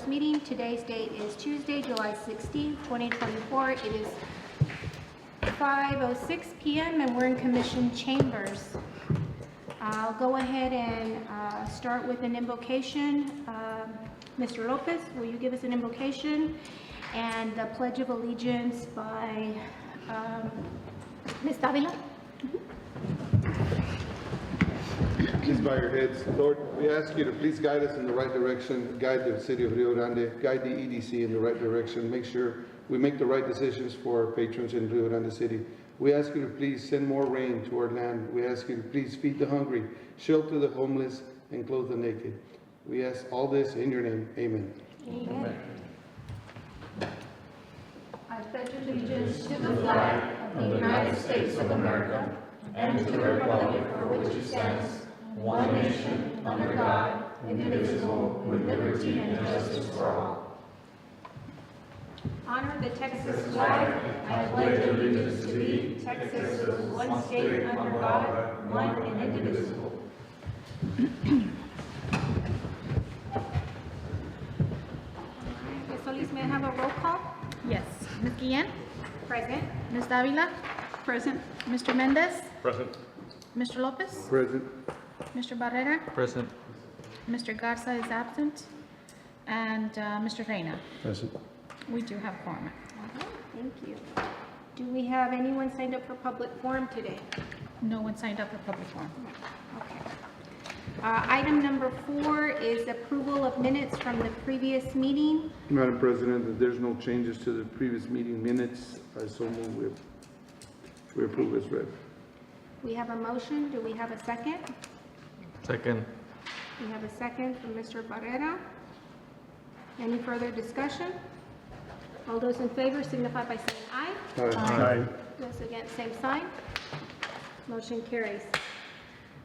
Meeting. Today's date is Tuesday, July 16th, 2024. It is 5:06 p.m. and we're in commission chambers. I'll go ahead and start with an invocation. Mr. Lopez, will you give us an invocation and the Pledge of Allegiance by Ms. Davila? Please bow your heads. Lord, we ask you to please guide us in the right direction, guide the city of Rio Grande, guide the EDC in the right direction, make sure we make the right decisions for our patrons in Rio Grande City. We ask you to please send more rain to our land. We ask you to please feed the hungry, shelter the homeless, and clothe the naked. We ask all this in your name. Amen. Amen. I pledge allegiance to the flag of the United States of America and to the republic for which it stands, one nation, under God, indivisible, with liberty and justice for all. Honor the Texas flag. I pledge allegiance to thee, Texas, one state under God, one and indivisible. Ms. Solis, may I have a roll call? Yes. Ms. Guillen? Present. Ms. Davila? Present. Mr. Mendez? Present. Mr. Lopez? Present. Mr. Barrera? Present. Mr. Garza is absent. And Mr. Reyna? Present. We do have quorum. Thank you. Do we have anyone signed up for public forum today? No one signed up for public forum. Okay. Item number 4 is approval of minutes from the previous meeting. Madam President, if there's no changes to the previous meeting minutes, I so move we approve as read. We have a motion. Do we have a second? Second. We have a second from Mr. Barrera. Any further discussion? All those in favor signify by saying aye. Aye. Those against, same sign. Motion carries.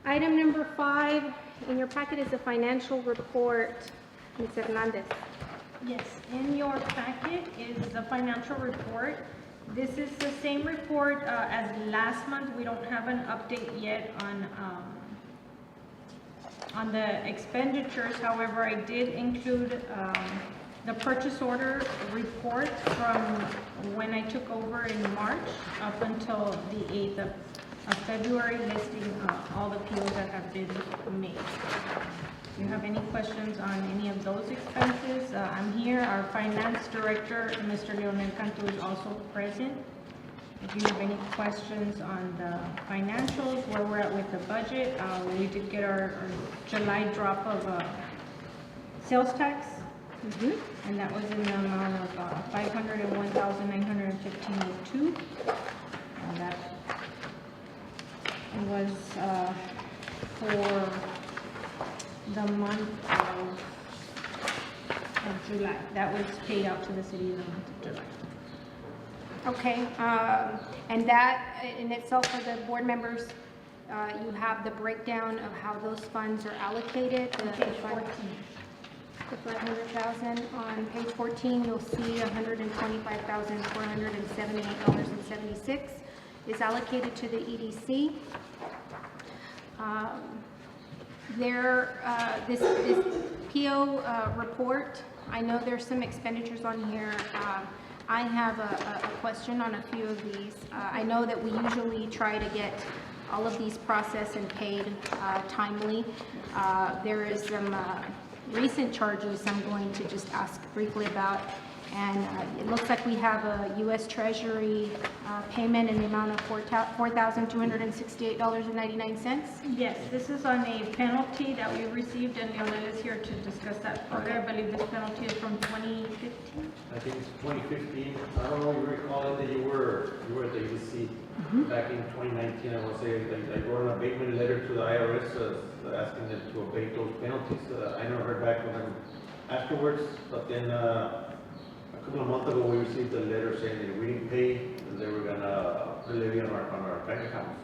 Item number 5 in your packet is the financial report. Ms. Hernandez. Yes, in your packet is the financial report. This is the same report as last month. We don't have an update yet on the expenditures. However, I did include the purchase order report from when I took over in March up until the 8th of February, listing all the POs that have been made. If you have any questions on any of those expenses, I'm here. Our finance director, Mr. Leonel Cantu, is also present. If you have any questions on the financials, where we're at with the budget, we did get our July drop of sales tax, and that was in the amount of $501,915.02. And that was for the month of July. That was paid out to the city in the month of July. Okay, and that in itself for the board members, you have the breakdown of how those funds are allocated. On page 14. The 500,000 on page 14, you'll see $125,478.76 is allocated to the EDC. This PO report, I know there's some expenditures on here. I have a question on a few of these. I know that we usually try to get all of these processed and paid timely. There is some recent charges I'm going to just ask briefly about. And it looks like we have a U.S. Treasury payment in the amount of $4,268.99. Yes, this is on a penalty that we received, and Leonel is here to discuss that further. I believe this penalty is from 2015. I think it's 2015. I don't know if you recall it, that you were at the EDC back in 2019. I want to say I wrote an abatement letter to the IRS asking them to abate those penalties. I never heard back from them afterwards, but then a couple of months ago we received a letter saying that if we didn't pay, they were gonna levy on our bank accounts.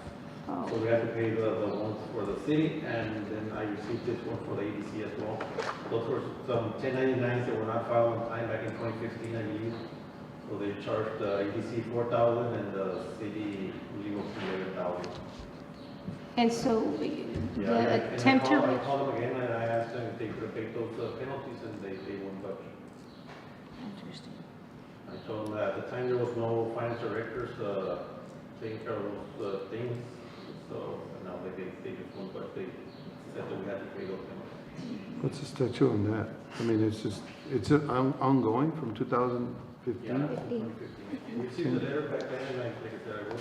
So we had to pay the ones for the city, and then I received this one for the EDC as well. Those were some 1099s that were not filed on time back in 2015, I believe. So they charged the EDC $4,000 and the city legal $11,000. And so Yeah, the attempt to... I called them again and I asked them if they could abate those penalties, and they wouldn't budge. Interesting. I told them that at the time there was no finance directors taking care of those things, so now they just won't, but they said that we had to pay those penalties. What's the statute on that? I mean, it's ongoing from 2015? Yeah, 2015. We received the letter back then, and like I said, I wrote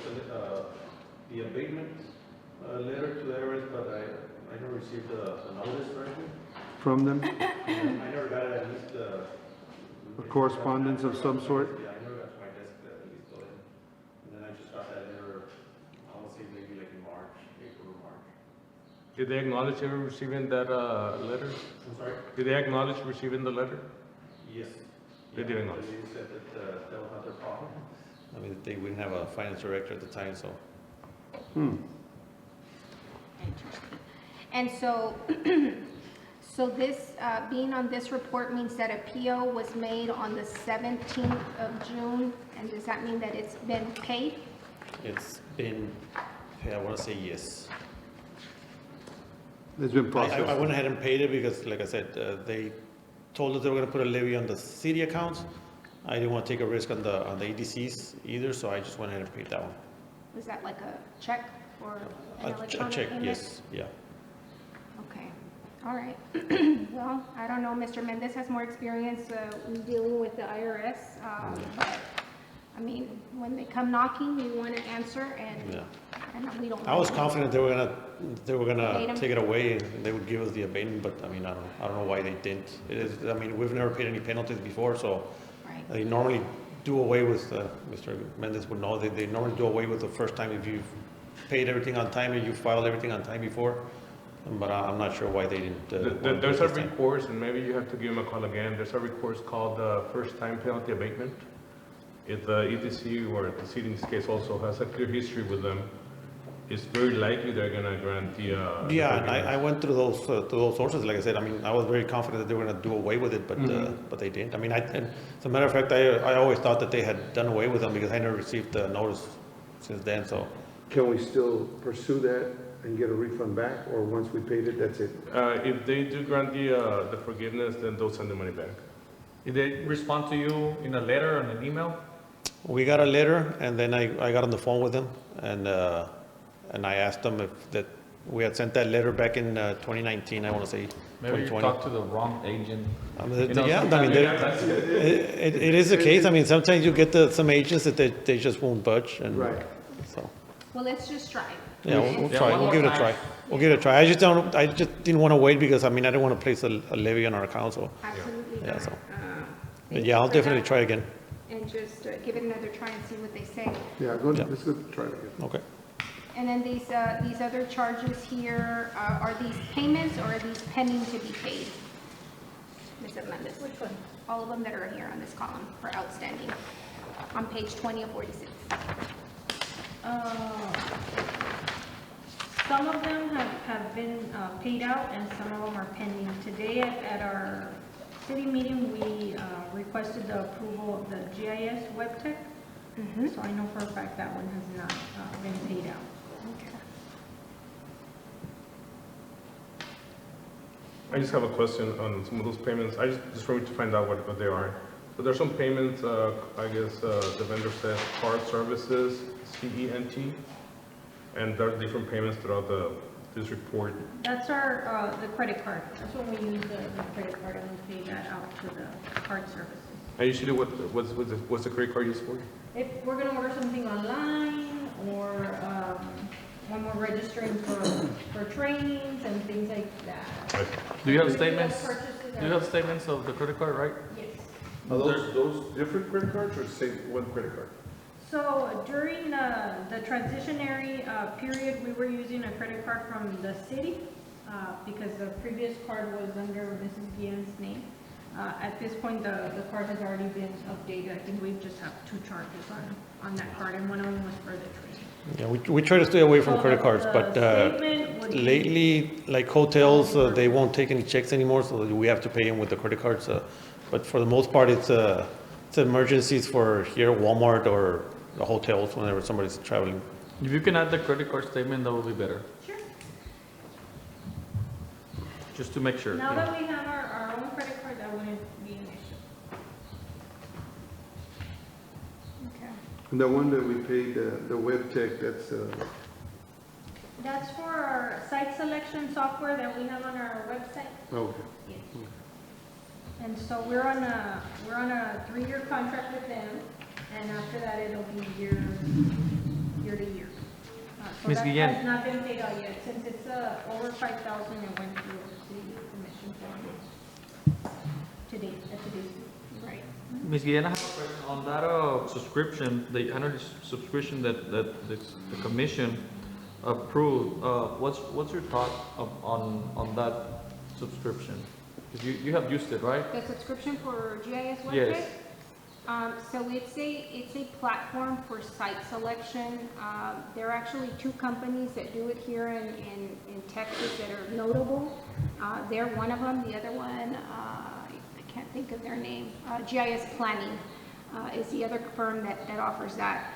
the abatement letter to the IRS, but I never received the notice or anything. From them? I never got it, at least A correspondence of some sort? Yeah, I never got to my desk at least, so then, and then I just got that letter, I would say maybe like in March, April or March. Did they acknowledge ever receiving that letter? I'm sorry? Did they acknowledge receiving the letter? Yes. They did acknowledge. They said that that was not their problem. I mean, they wouldn't have a finance director at the time, so. Interesting. And so, so this, being on this report means that a PO was made on the 17th of June, and does that mean that it's been paid? It's been, I want to say yes. It's been I processed? went ahead and paid it because, like I said, they told us they were going to put a levy on the city accounts. I didn't want to take a risk on the EDCs either, so I just went ahead and paid that one. Was that like a check or an A electronic check, payment? yes, yeah. Okay, all right. Well, I don't know, Mr. Mendez has more experience in dealing with the IRS. But, I mean, when they come knocking, we want to answer, and we don't. I was confident they were Abate 'em? gonna take it away and they would give us the abatement, but I mean, I don't know why they didn't. It is, I mean, we've never paid any penalties before, so Right. they normally do away with, Mr. Mendez would know, they normally do away with the first time if you've paid everything on time and you filed everything on time before, but I'm not sure why they didn't. want to do There's it a this time. recourse, and maybe you have to give them a call again. There's a recourse called first time penalty abatement. If the EDC or the city in this case also has a clear history with them, it's very likely they're gonna grant the. Yeah, and I went through those sources, like I said, I mean, I was very confident that they were gonna do away with it, but they didn't. I mean, and as a matter of fact, I always thought that they had done away with them because I never received the notice since then, so. Can we still pursue that and get a refund back, or once we paid it, that's it? If they do grant the forgiveness, then they'll send the money back. Did they respond to you in a letter or an email? We got a letter, and then I got on the phone with them, and I asked them if that, we had sent that letter back in 2019, I want to say Maybe you 2020. talked to the wrong agent. I mean, You know, yeah, I sometimes mean, you there- got- it is the case, I mean, sometimes you get some agents that they just won't budge, and Right. so, Well, let's just try. yeah, we'll Yeah, try, one we'll more give it a time. try. We'll give it a try, I just didn't want to wait, because, I mean, I didn't want to place a levy on our account, so, Absolutely. yeah, so. Thank But you yeah, I'll for definitely that. try again, And just give it another try and see what they say. Yeah, let's go try it again. okay. And then these other charges here, are these payments or are these pending to be paid? Ms. Hernandez? Which one? All of them that are here on this column for outstanding, on page 20 of 46. Some of them have been paid out, and some of them are pending. Today at our city meeting, we requested the approval of the GIS web tech. So I know for a fact that one has not been paid out. I just have a question on some of those payments. I just for me to find out what they are. So there's some payments, I guess, the vendor says card services, CENT, and there are different payments throughout this report. That's our, the credit card. That's when we use the credit card, and we pay that out to the card services. And usually what's the credit card used for? If we're gonna order something online, or, when we're registering for trainings and things like that. Do you have Usually those statements? purchases Do you are- have statements of the credit card, right? Yes. Are those different credit cards or same one credit card? So during the transitionary period, we were using a credit card from the city because the previous card was under Mrs. Guillen's name. At this point, the card has already been updated. I think we just have 2 charges on that card, and one of them was for the training. Yeah, we try to stay away from So credit cards, the but statement would be- lately, like hotels, they won't take any checks anymore, so we have to pay them with the credit cards. But for the most part, it's emergencies for here, Walmart or the hotels, whenever somebody's traveling. If you can add the credit card statement, that would be better, Sure. just to make sure. Now that we have our own credit card, that wouldn't be an issue. Okay. And the one that we paid, the web tech, That's for our site selection software that we have on our website. okay. Yes. And so we're on a 3-year contract with them, and after that, it'll be year to year. So Ms. that Guillen. has not been paid out yet, since it's over 5,000, it went through the commission form to date, at today's, right? Ms. Guillen, I have a question on that subscription, the annual subscription that the commission approved. What's your thought on that subscription? Because you have used it, right? The subscription for GIS website? Yes. So it's a platform for site selection. There are actually 2 companies that do it here in Texas that are notable. They're one of them. The other one, I can't think of their name. GIS Planning is the other firm that offers that.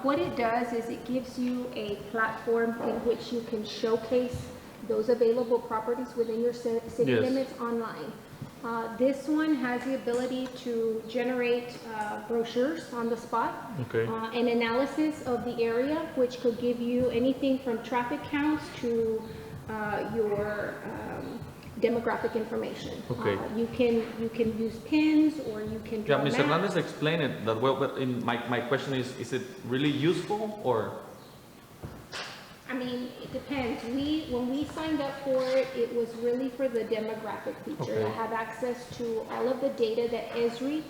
What it does is it gives you a platform in which you can showcase those available properties within your city Yes. limits online. This one has the ability to generate brochures on the spot. Okay. An analysis of the area, which could give you anything from traffic counts to your demographic information. Okay. You can use pins, or you can Yeah, draw Ms. maps. Hernandez explained it that well, but my question is it really useful or? I mean, it depends. When we signed up for it, it was really for the demographic feature. Okay. I have access to all of the data that ESRI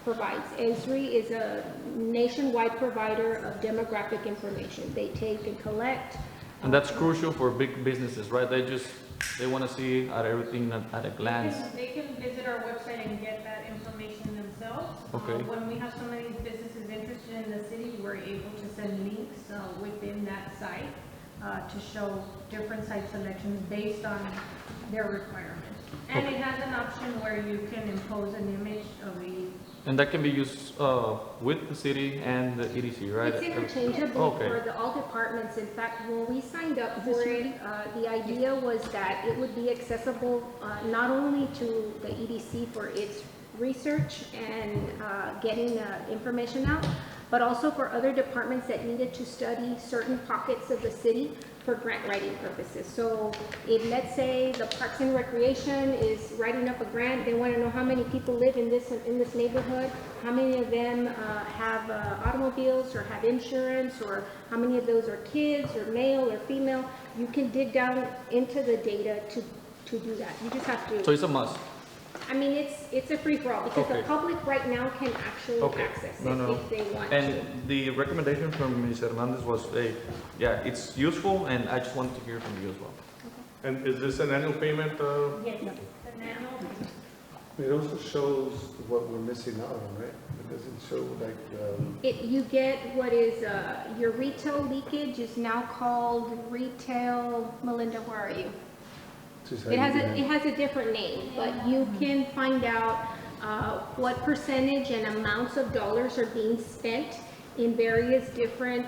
provides. ESRI is a nationwide provider of demographic information. They take and collect. And that's crucial for big businesses, right? They want to see everything at a glance. They can visit our website and get that information themselves. Okay. When we have some of these businesses interested in the city, we're able to send links within that site to show different site selections based on their requirements. And it has an option where you can impose an image of the. And that can be used with the city and the EDC, right? It's interchangeable Okay. for all departments. In fact, when we signed up for it, the idea was that it would be accessible not only to the EDC for its research and getting information out, but also for other departments that needed to study certain pockets of the city for grant writing purposes. So if, let's say, the Parks and Recreation is writing up a grant, they want to know how many people live in this neighborhood, how many of them have automobiles or have insurance, or how many of those are kids or male or female. You can dig down into the data to do that. You just have to. So it's a must. I mean, it's a free-for-all, because the Okay. public right now can actually Okay. access it No. if they want to. And the recommendation from Ms. Hernandez was, yeah, it's useful, and I just wanted to hear from you as well. And is this an annual payment? Yes, the nano. It also shows what we're missing out on, right? It doesn't show like, You get what is, your retail leakage is now called retail, Melinda, where are you? just It has a different name, but you can find out what percentage and amounts of dollars are being spent in various different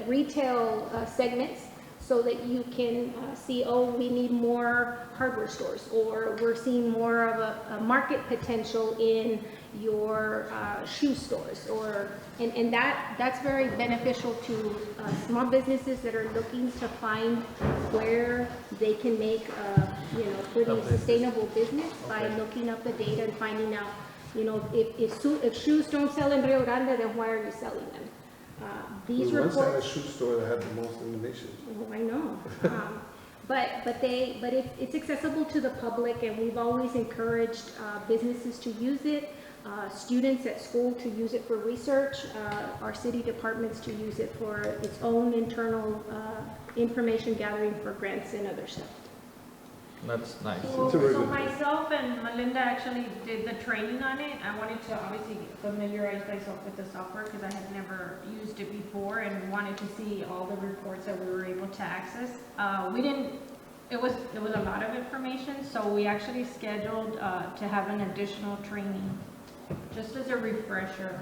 retail segments, so that you can see, oh, we need more hardware stores, or we're seeing more of a market potential in your shoe stores, and that's very beneficial to small businesses that are looking to find where they can make pretty sustainable business by looking up the data and finding out, if shoes don't sell in Rio Grande, then why are you selling them? These We once had a reports. shoe store that had the most in the nation. Oh, I know. But it's accessible to the public, and we've always encouraged businesses to use it, students at school to use it for research, our city departments to use it for its own internal information gathering for grants and other stuff. That's nice. So It's a very so good- myself and Melinda actually did the training on it. I wanted to obviously familiarize myself with the software because I had never used it before and wanted to see all the reports that we were able to access. It was a lot of information, so we actually scheduled to have an additional training, just as a refresher.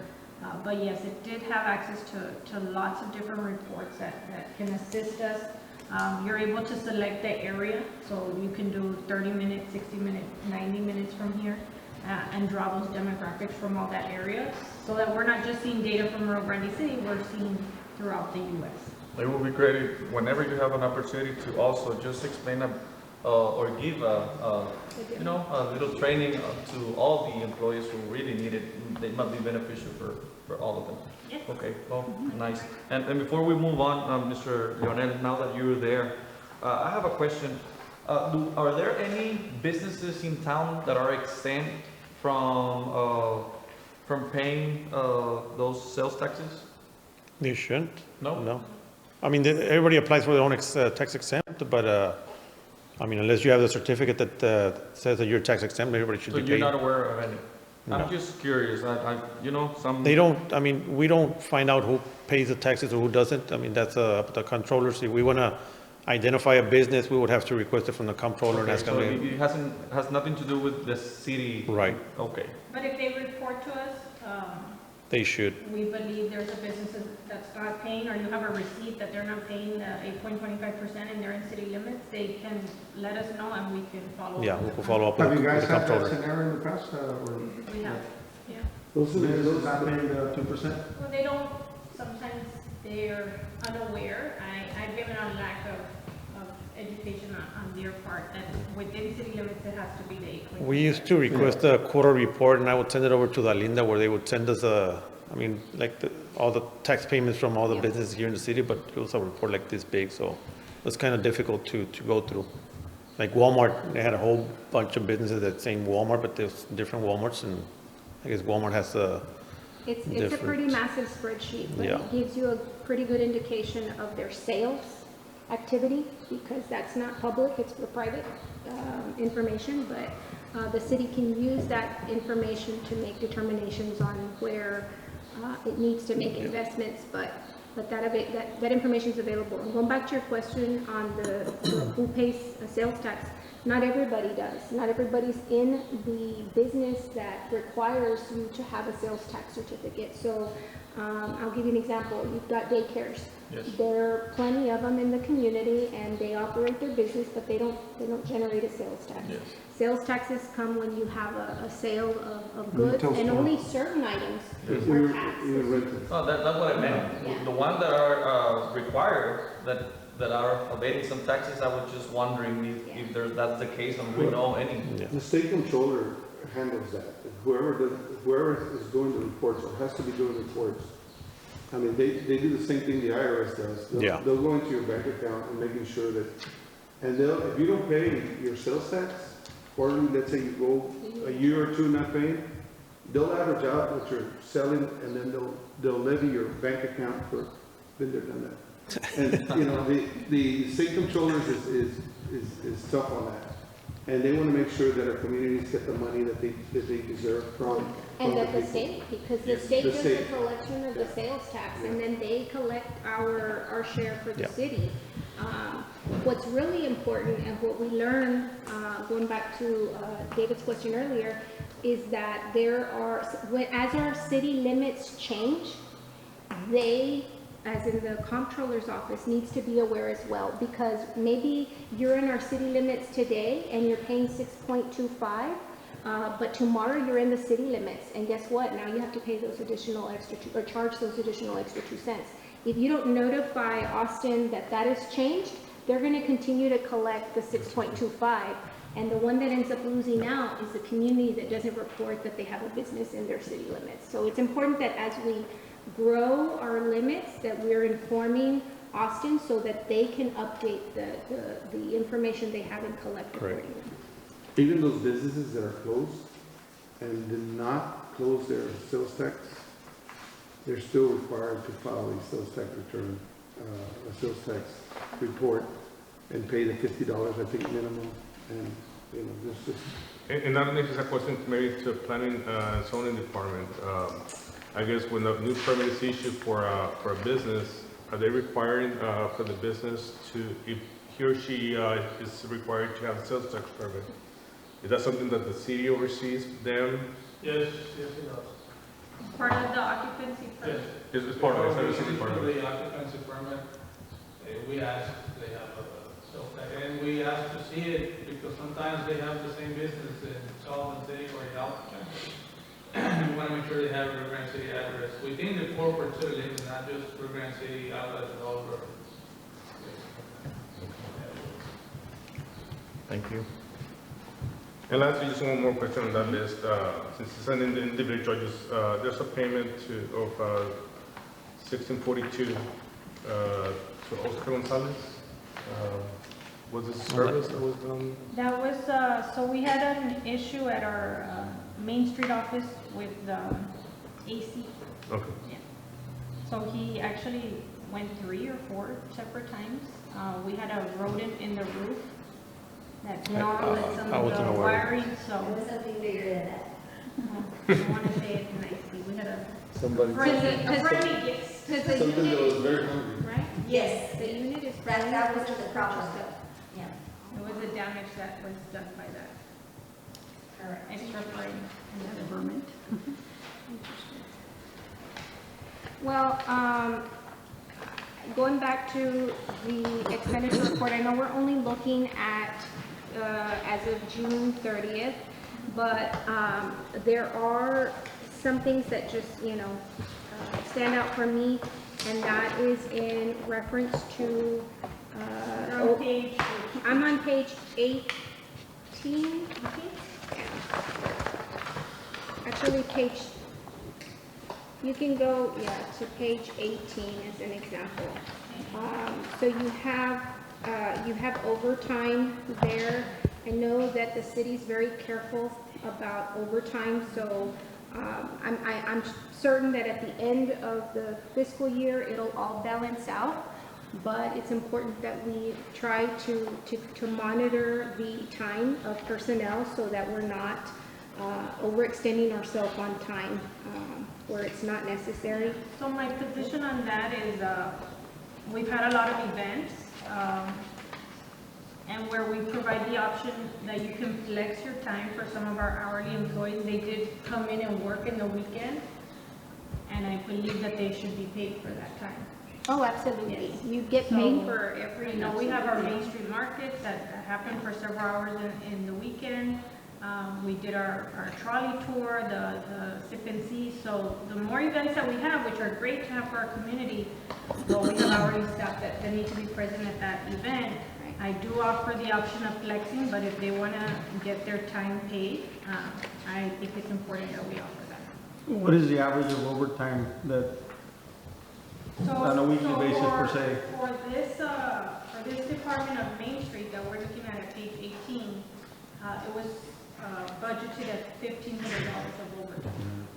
But yes, it did have access to lots of different reports that can assist us. You're able to select the area, so you can do 30 minutes, 60 minutes, 90 minutes from here, and draw those demographics from all that area, so that we're not just seeing data from Rio Grande City, we're seeing throughout the U.S. It would be great whenever you have an opportunity to also just explain or give a little training to all the employees who really need it. They might be beneficial for all of them. Yes. Okay, well, nice. And before we move on, Mr. Leonel, now that you're there, I have a question. Are there any businesses in town that are exempt from paying those sales taxes? They shouldn't. No? No. I mean, everybody applies for their own tax exempt, but, I mean, unless you have the certificate that says that you're tax exempt, everybody should So be you're paid. not aware of any? No. I'm just curious. Some. They don't, I mean, we don't find out who pays the taxes or who doesn't. I mean, that's up to the controller. So if we want to identify a business, we would have to request it from the comptroller and Okay, ask so them. it has nothing to do with the city? Right, Okay. But if they report to us, they should. we believe there's a business that's not paying, or you have a receipt that they're not paying the 8.25% and they're in city limits, they can let us know and we can follow up. Yeah, with we the can follow up with Have you the guys had that comptroller. scenario in the past, or? company. We have, yeah. Those Businesses not paying the 2%? Well, they don't, sometimes they're unaware. I've given a lack of education on their part, that within city limits, it has to be the 8.25%. We used to request a quarter report and I would send it over to Dalinda where they would send us all the tax payments from all the Yeah. businesses here in the city, but it was a report like this big, so it's kind of difficult to go through. Like Walmart, they had a whole bunch of businesses that same Walmart, but there's different Walmarts, and I guess Walmart has It's a Different. pretty massive spreadsheet, but Yeah. it gives you a pretty good indication of their sales activity, because that's not public, it's for private information, but the city can use that information to make determinations on where it needs to make investments, but that information is available. And going back to your question on who pays a sales tax, not everybody does. Not everybody's in the business that requires you to have a sales tax certificate. So I'll give you an example. You've got daycares. Yes. There are plenty of them in the community, and they operate their business, but they don't generate a sales tax. Yes. Sales taxes come when you have a sale of goods, Retail and store. only certain items Even are taxed. rented. Oh, that's what I meant. Yeah. The ones that are required, that are evading some taxes, I was just wondering if that's the case and we know any. Yeah. The state controller handles that. Whoever is doing the reports, or has to be doing reports, I mean, they do the same thing the IRS does. Yeah. They'll go into your bank account and making sure that, and if you don't pay your sales tax, quarterly, let's say you go a year or two not paying, they'll average out what you're selling, and then they'll levy your bank account for, been there, done that. And, the state controllers is tough on that. And they want to make sure that our communities get the money that they deserve from. And that the people. state, because the Yes. state The does state. the collection of the sales tax, and then they collect our share for the Yeah. city. What's really important, and what we learned, going back to David's question earlier, is that as our city limits change, they, as in the comptroller's office, needs to be aware as well, because maybe you're in our city limits today and you're paying 6.25, but tomorrow you're in the city limits, and guess what? Now you have to pay those additional or charge those additional extra 2 cents. If you don't notify Austin that has changed, they're gonna continue to collect the 6.25. And the one that ends up losing out is the community that doesn't report that they have a business in their city limits. So it's important that as we grow our limits, that we're informing Austin so that they can update the information they have and collect Correct. accordingly. Even those businesses that are closed and did not close their sales tax, they're still required to file a sales tax return, a sales tax report and pay the $50, I think, minimum. And, you know, this is, And that makes a question maybe to planning and zoning department. I guess when a new permit is issued for a business, are they requiring for the business to, if he or she is required to have a sales tax permit? Is that something that the city oversees them? Yes, it does. Part of the occupancy permit. Yes. Is part of it, Before so we it's part of issue it. the occupancy permit, we ask, they have a sales tax, and we ask to see it, because sometimes they have the same business in Sullivan City or in Alpha. We want to make sure they have a Rio Grande City address within the corporate city limits, not just Rio Grande City outlet and all over. Thank you. And lastly, just one more question on that list. Since it's an individual, just, there's a payment of 1642 to Oscar Gonzalez. Was this service that was done? That was, so we had an issue at our Main Street office with the AC. Okay. Yeah. So he actually went 3 or 4 separate times. We had a rodent in the roof that gnawed at some I of wasn't the aware. wiring, so It was something bigger than that. I don't want to say it nicely. We had a somebody, friendly gift, Because the something that was unit, very hungry. right? Yes, the unit is. that wasn't the problem. Yeah, It was the damage that was done by that correct. extra frame. Vermont. Well, going back to the expenditure report, I know we're only looking at, as of June 30th, but there are some things that just, stand out for me, and that is in reference to, You're on page, I'm on page 18. Actually, you can go, to page 18 as an example. So you have overtime there. I know that the city's very careful about overtime, so I'm certain that at the end of the fiscal year, it'll all balance out. But it's important that we try to monitor the time of personnel so that we're not overextending ourselves on time where it's not necessary. so my position on that is, we've had a lot of events, and where we provide the option that you can flex your time for some of our hourly employees. They did come in and work in the weekend, and I believe that they should be paid for that time. Oh, absolutely. Yes. You get paid So, for every. we have our Main Street markets that happen for several hours in the weekend. We did our trolley tour, the sip and see. So the more events that we have, which are great to have for our community, well, we have hourly staff that need to be present at that event. I do offer the option of flexing, but if they want to get their time paid, I think it's important that we offer that. What is the average of overtime that, on a weekly basis per se? For this department of Main Street that we're looking at page 18, it was budgeted at $1,500 of overtime.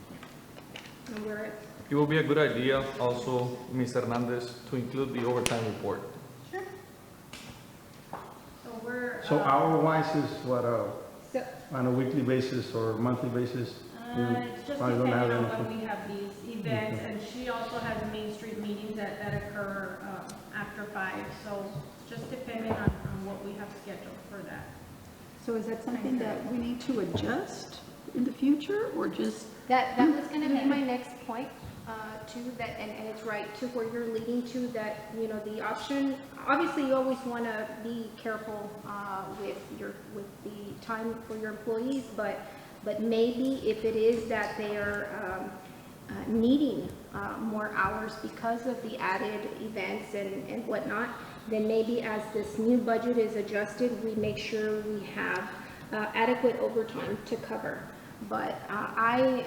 And we're at It will be a good idea also, Ms. Hernandez, to include the overtime report. Sure. So we're. So hour-wise is what, So, on a weekly basis or monthly basis? It's just probably don't depending have on anything. when we have these events, and she also has Main Street meetings that occur after 5, so just depending on what we have scheduled for that. So is that something that we need to adjust in the future, or just? that was gonna be my next point, too, that, and it's right, to where you're leading to, that, the option, obviously, you always wanna be careful, with the time for your employees, but maybe if it is that they are, needing, more hours because of the added events and whatnot, then maybe as this new budget is adjusted, we make sure we have adequate overtime to cover. But I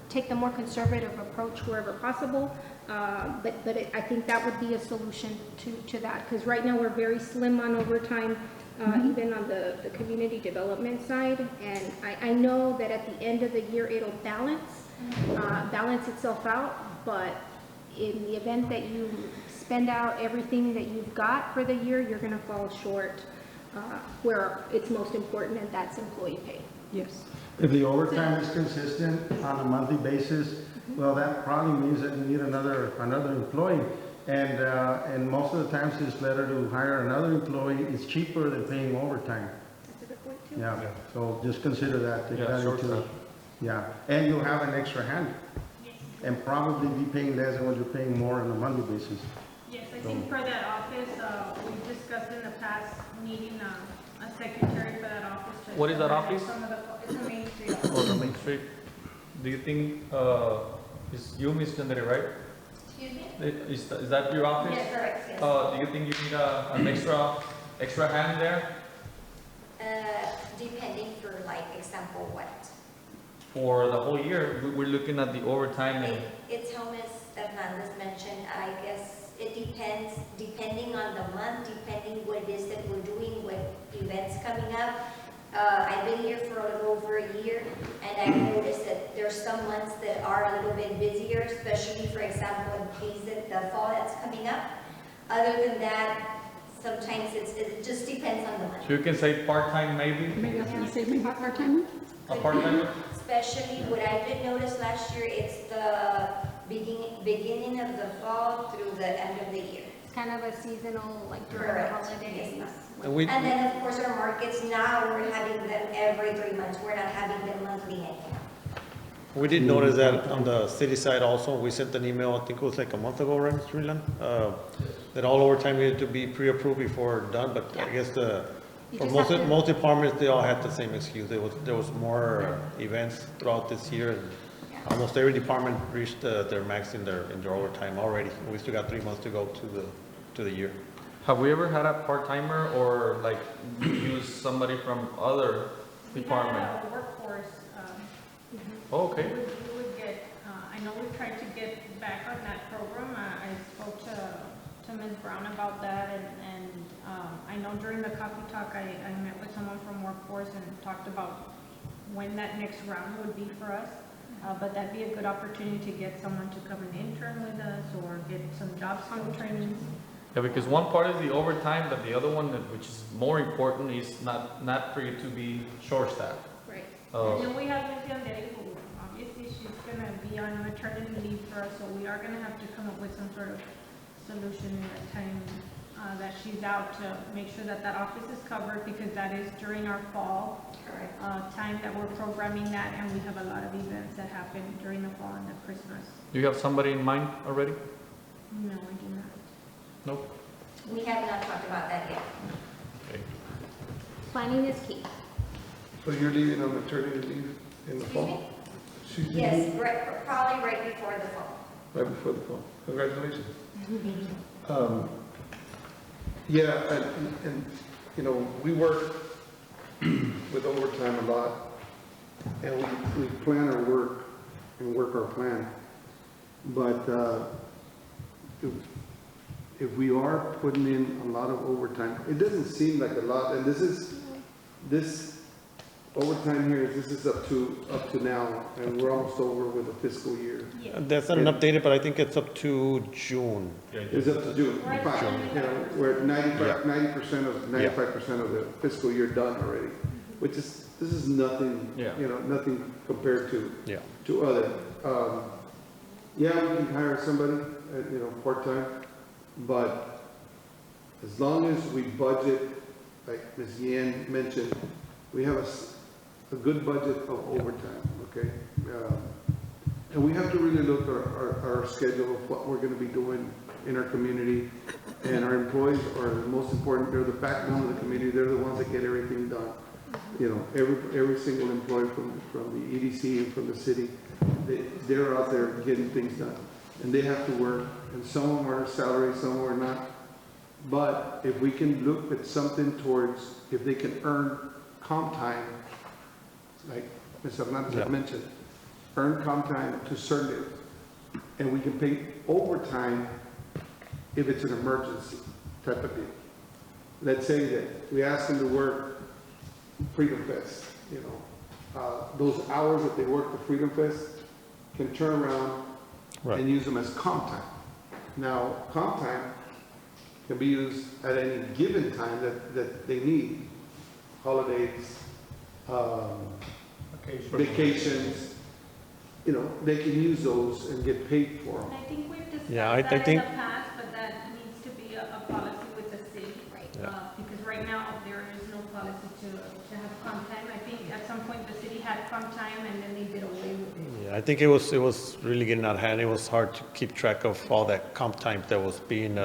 take the more conservative approach wherever possible, I think that would be a solution to that, because right now we're very slim on overtime, even on the community development side, and I know that at the end of the year it'll balance itself out, but in the event that you spend out everything that you've got for the year, you're gonna fall short where it's most important, and that's employee pay. Yes. If the overtime is consistent on a monthly basis, well, that probably means that you need another employee. And most of the times it's better to hire another employee. It's cheaper than paying overtime. That's a good point too. Yeah, so just consider that. Take Yeah, that short into- term. Yeah, and you'll have an extra hand and probably be paying less than what you're paying more on a monthly basis. Yes, I think for that office, we discussed in the past needing a secretary for that office. to What is that manage office? some of the- It's a Main Street. Or the Main Street? Do you think, it's you, Ms. Chandra, right? Excuse me? Is that your office? Yes, correct, yes. Do you think you need an extra hand there Depending for like example what? for the whole year? We're looking at the overtime and, It's how Ms. Hernandez mentioned, I guess it depends, depending on the month, depending what it is that we're doing, what events coming up. I've been here for a little over a year, and I've noticed that there's some months that are a little bit busier, especially, for example, in case of the fall that's coming up. Other than that, sometimes it just depends on the month. so you can say part-time maybe? Maybe I was gonna say maybe part-time. A part-timer? Especially what I did notice last year, it's the beginning of the fall through the end of the year. It's kind of a seasonal, like during the Correct. holidays. Yes, And And then, of course, our markets now, we're having them every 3 months. We're not having them monthly anymore. we did notice that on the city side also. We sent an email, I think it was like a month ago, right, Mr. Milan? That all overtime needed to be pre-approved before done, but I guess You for just have to- most departments, they all had the same excuse. There was more events throughout this year, and almost every department reached their max in their overtime already. We still got 3 months to go to the year. Have we ever had a part-timer or like use somebody from other department? We had a workforce, Oh, okay. we would get, I know we tried to get back on that program. I spoke to Ms. Brown about that, and I know during the coffee talk, I met with someone from workforce and talked about when that next round would be for us. But that'd be a good opportunity to get someone to come and intern with us or get some job skill trainings. Yeah, because one part is the overtime, but the other one, which is more important, is not for you to be short-staffed. Right. And then we have Ms. Yandere, who obviously she's gonna be on maternity leave for us, so we are gonna have to come up with some sort of solution in the time that she's out to make sure that that office is covered, because that is during our fall time that we're programming that, and we have a lot of events that happen during the fall and the Christmas. Do you have somebody in mind already? No, I do not. Nope. We have not talked about that yet. Okay. Planning is key. So you're leaving on maternity leave in the Excuse fall? me? She's leaving Yes, probably right before the fall. right before the fall. Congratulations. Yeah, and, you know, we work with overtime a lot, and we plan our work and work our plan. But if we are putting in a lot of overtime, it doesn't seem like a lot, and this overtime here, this is up to now, and we're almost over with the fiscal year. That's not an updated, but I think it's up to June. It's up to June, Right. fine, you know, we're at 95% of the fiscal year done already, which is, this is nothing, Yeah. you know, nothing compared to Yeah. other. Yeah, we can hire somebody, you know, part-time, but as long as we budget, like Ms. Yan mentioned, we have a good budget of overtime, okay? And we have to really look at our schedule of what we're gonna be doing in our community. And our employees are the most important, they're the backbone of the community, they're the ones that get everything done. You know, every single employee from the EDC and from the city, they're out there getting things done. And they have to work, and some of them are salary, some are not. But if we can look at something towards, if they can earn comp time, like Ms. Hernandez Yeah. had mentioned, earn comp time to certain, and we can pay overtime if it's an emergency type of deal. Let's say that we ask them to work Freedom Fest, you know, those hours that they work the Freedom Fest can turn around Right. and use them as comp time. Now, comp time can be used at any given time that they need, holidays, vacations, you know, they can use those and get paid for them. And I think we've discussed Yeah, I that in think- the past, but that needs to be a policy with the city. Yeah. Because right now, there is no policy to have comp time. I think at some point, the city had comp time, and then they did away with it. Yeah, I think it was really getting out of hand. It was hard to keep track of all that comp time that was being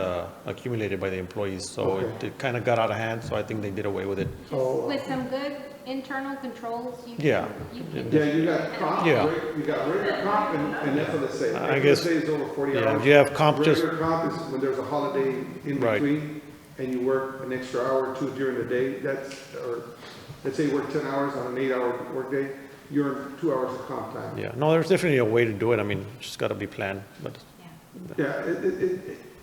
accumulated by the employees. So Okay. it kind of got out of hand, so I think they did away with it. So, With some good internal controls, you can. Yeah. You can. yeah, you got comp, Yeah. you got regular comp and FLSA. I guess- FLSA is over 40 Yeah, hours. if you have comp just, Regular comp is when there's a holiday in Right. between, and you work an extra hour or two during the day, that's, or, let's say you work 10 hours on an 8-hour workday, you earn 2 hours of comp time. yeah, no, there's definitely a way to do it. I mean, just got to be planned, but, Yeah,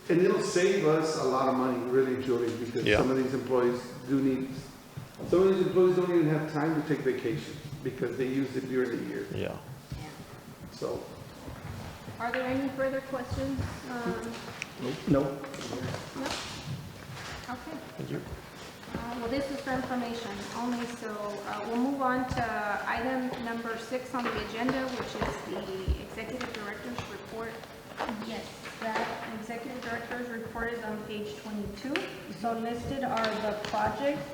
and it'll save us a lot of money, really, Julie, because Yeah. some of these employees do need, some of these employees don't even have time to take vacation because they use it during the year, yeah. so. Are there any further questions? No. No? Okay. Thank you. Well, this is for information only, so we'll move on to item number 6 on the agenda, which is the Executive Director's Report. Yes, that executive director's report is on page 22. So listed are the projects.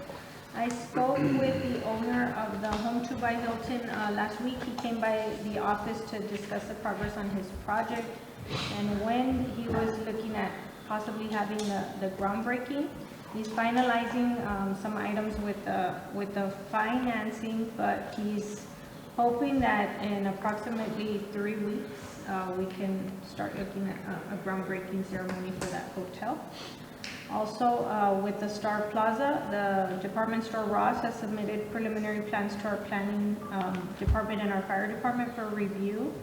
I spoke with the owner of the Home 2 by Hilton last week. He came by the office to discuss the progress on his project. And when he was looking at possibly having the groundbreaking, he's finalizing some items with the financing, but he's hoping that in approximately 3 weeks, we can start looking at a groundbreaking ceremony for that hotel. Also, with the Star Plaza, the department store Ross has submitted preliminary plans to our planning department and our fire department for review.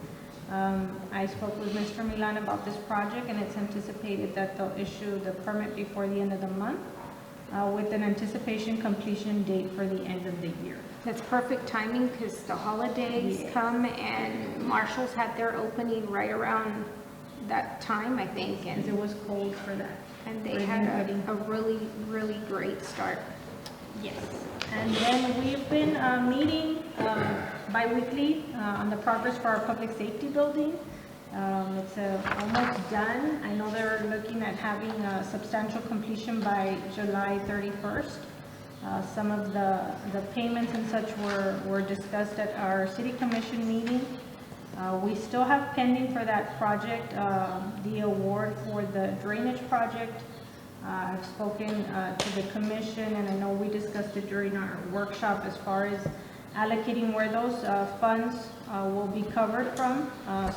I spoke with Mr. Milan about this project, and it's anticipated that they'll issue the permit before the end of the month, with an anticipation completion date for the end of the year. That's perfect timing because the holidays Yes. come and Marshalls had their opening right around that time, I think, Because it was cold for that. and they Ready, had ready. a really, really great start. Yes, and then we've been meeting bi-weekly on the progress for our public safety building. It's almost done. I know they're looking at having a substantial completion by July 31st. Some of the payments and such were discussed at our city commission meeting. We still have pending for that project, the award for the drainage project. I've spoken to the commission, and I know we discussed it during our workshop as far as allocating where those funds will be covered from,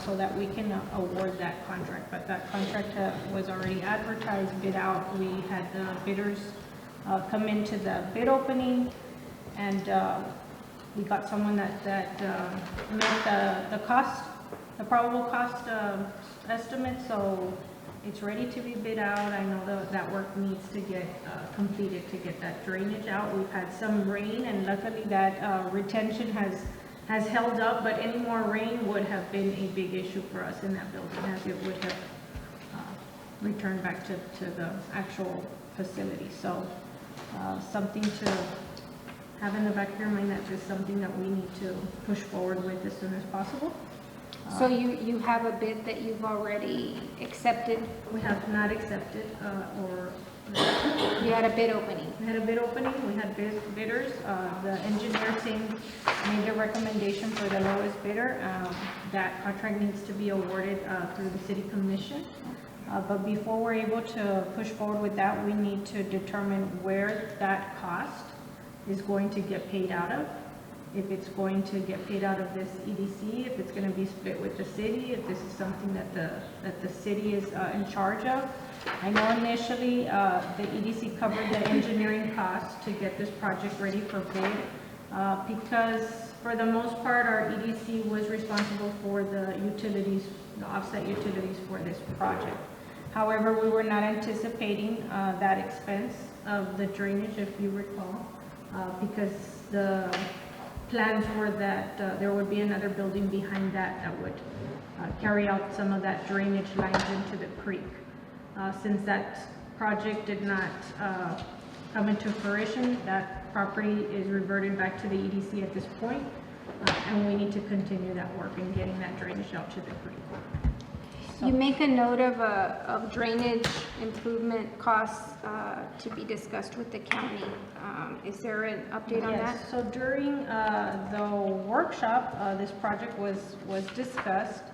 so that we can award that contract. But that contract was already advertised, bid out. We had the bidders come into the bid opening, and we got someone that met the cost, the probable cost estimate, so it's ready to be bid out. I know that work needs to get completed to get that drainage out. We've had some rain, and luckily that retention has held up, but any more rain would have been a big issue for us in that building, as it would have returned back to the actual facility. So something to have in the back of your mind, that is something that we need to push forward with as soon as possible. So you have a bid that you've already accepted? We have not accepted, or You had a bid opening? we had a bid opening, we had bidders. The engineer team made a recommendation for the lowest bidder. That contract needs to be awarded through the city commission. But before we're able to push forward with that, we need to determine where that cost is going to get paid out of. If it's going to get paid out of this EDC, if it's going to be split with the city, if this is something that the city is in charge of, I know initially, the EDC covered the engineering costs to get this project ready for bid, because for the most part, our EDC was responsible for the utilities, the offsite utilities for this project. However, we were not anticipating, that expense of the drainage, if you recall, because the plans were that, there would be another building behind that that would, carry out some of that drainage lines into the creek. Since that project did not come into fruition, that property is reverted back to the EDC at this point, and we need to continue that work in getting that drainage out to the creek. You make a note of drainage improvement costs to be discussed with the county. Is there an update on that? Yes, so during the workshop, this project was discussed,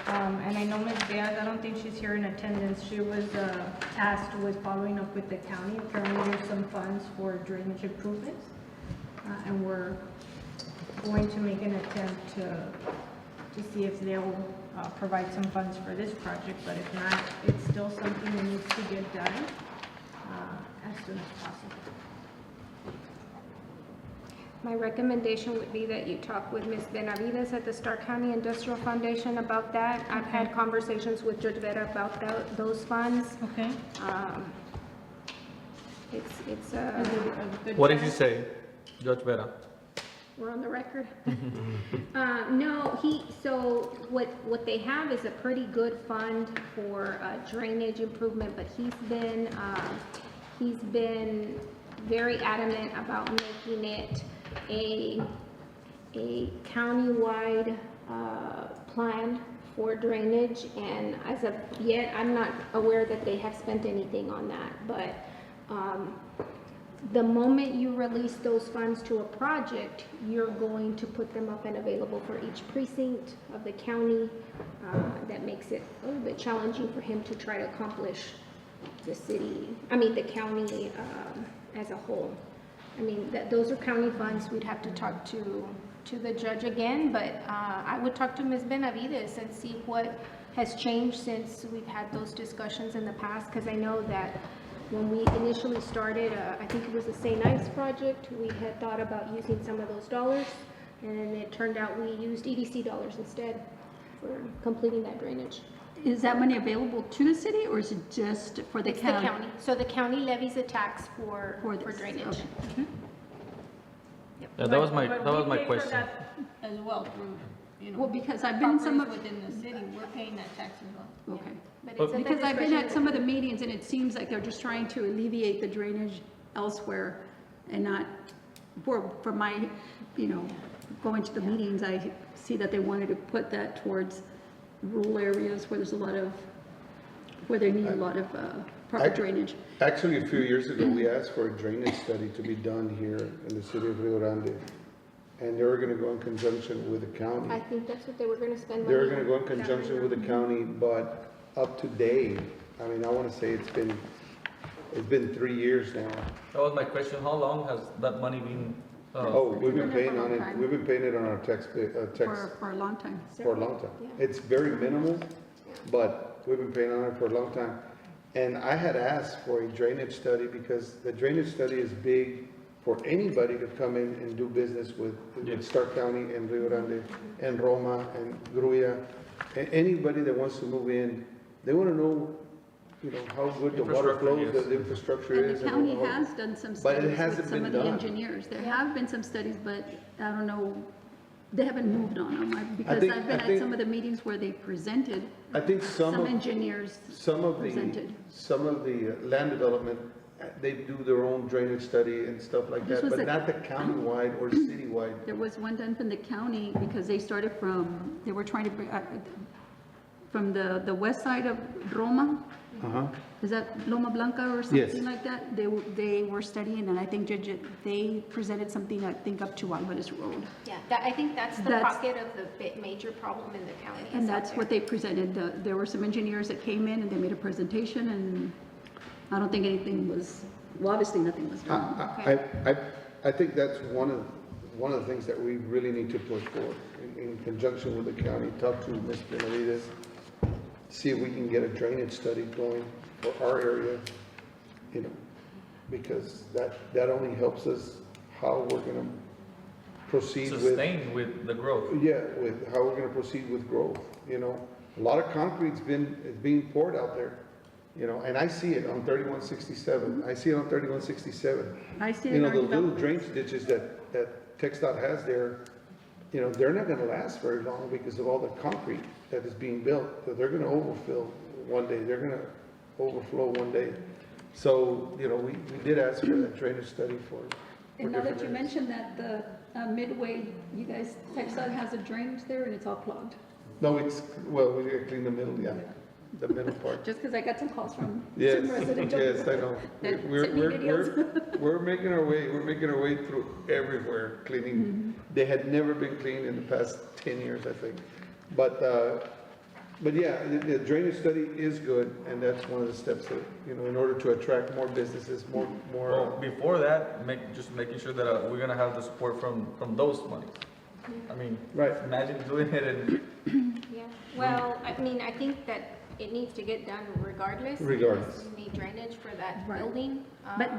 and I know Ms. Beaz, I don't think she's here in attendance, she was tasked with following up with the county. Apparently there's some funds for drainage improvements, and we're going to make an attempt to see if they'll provide some funds for this project, but if not, it's still something that needs to get done as soon as possible. My recommendation would be that you talk with Ms. Benavides at the Stark County Industrial Foundation about that. I've had conversations with Judge Vera about those funds. Okay. It's What did you say, Judge Vera? we're on the record. No, so what they have is a pretty good fund for drainage improvement, but he's been very adamant about making it a countywide plan for drainage, and as of yet, I'm not aware that they have spent anything on that, but the moment you release those funds to a project, you're going to put them up and available for each precinct of the county. That makes it a little bit challenging for him to try to accomplish the county as a whole. I mean, those are county funds. We'd have to talk to the judge again, but I would talk to Ms. Benavides and see what has changed since we've had those discussions in the past, because I know that when we initially started, I think it was the St. Ives project, we had thought about using some of those dollars, and it turned out we used EDC dollars instead for completing that drainage. Is that money available to the city, or is it just for the It's the county? county. So the county levies a tax for this, drainage. okay. Yep. Yeah, that was my But we pay for question. that as well through, Well, because I've been in some of, properties within the city, we're paying that tax as well. okay. But it's at the Because I've been discretion at of some of the meetings, and it seems like they're just trying to alleviate the drainage elsewhere and not, for my, going to the meetings, I see that they wanted to put that towards rural areas where there's where they need a lot of proper drainage. Actually, a few years ago, we asked for a drainage study to be done here in the city of Rio Grande. And they were gonna go in conjunction with the county. I think that's what they were gonna spend money on. They were gonna go in conjunction with the county, but up to date, I wanna say it's been 3 years now. That was my question. How long has that money been? We've been paying on it, time. we've been paying it on our tax For a long time. for a long time. Yeah. It's very minimal, but we've been paying on it for a long time. And I had asked for a drainage study because the drainage study is big for anybody to come in and do business with Stark County and Rio Grande and Roma and Gruya. Anybody that wants to move in, they want to know, how good the water Infrastructure, flows, yes. the infrastructure And is. the county how- has done some But it studies hasn't with some been of the done. engineers. There have been some studies, but I don't know, they haven't moved on them. Because think- I've been I at think- some of the meetings where they presented, I think some engineers some of presented. the land development, they do their own drainage study and stuff like This that, was but a- not the countywide or citywide. There was one done from the county because they started they were trying to bring, from the west side of Roma. Uh-huh. Is that Loma Blanca or Yes. something like that? They were studying, and I think they presented something, I think, up to Alvarez Road. Yeah, I think that's the pocket of the major problem in the county. is And out that's there. what they presented. There were some engineers that came in and they made a presentation, and I don't think anything was, well, obviously nothing was done. I think that's one of the things that we really need to push for in conjunction with the county. Talk to Ms. Benavides, see if we can get a drainage study going for our area, you know, because that only helps us how we're gonna proceed with. Sustain with the growth. Yeah, with how we're gonna proceed with growth, you know. A lot of concrete's is being poured out there, you know, and I see it on 3167. I see it on 3167. I see it You in know, our those little developments. drainage ditches that TxDOT has there, you know, they're not gonna last very long because of all the concrete that is being built. So they're gonna overfill one day, they're gonna overflow one day. So, you know, we did ask for that drainage study for And now that different you areas. mentioned that, the Midway, you guys, TxDOT has a drainage there and it's all clogged. No, well, we gotta clean the middle, yeah, the middle part. Just because I got some calls from Yes, some residents. yes, I know. That We're, sent me we're, videos. we're making our way through everywhere, cleaning. They had never been cleaned in the past 10 years, I think. But yeah, the drainage study is good, and that's one of the steps that, you know, in order to attract more businesses, more, Well, before that, just making sure that we're gonna have the support from those monies. I mean, right. imagine doing it and Yeah, well, I mean, I think that it needs to get done regardless. Regardless. Because you need drainage for that Right. building. But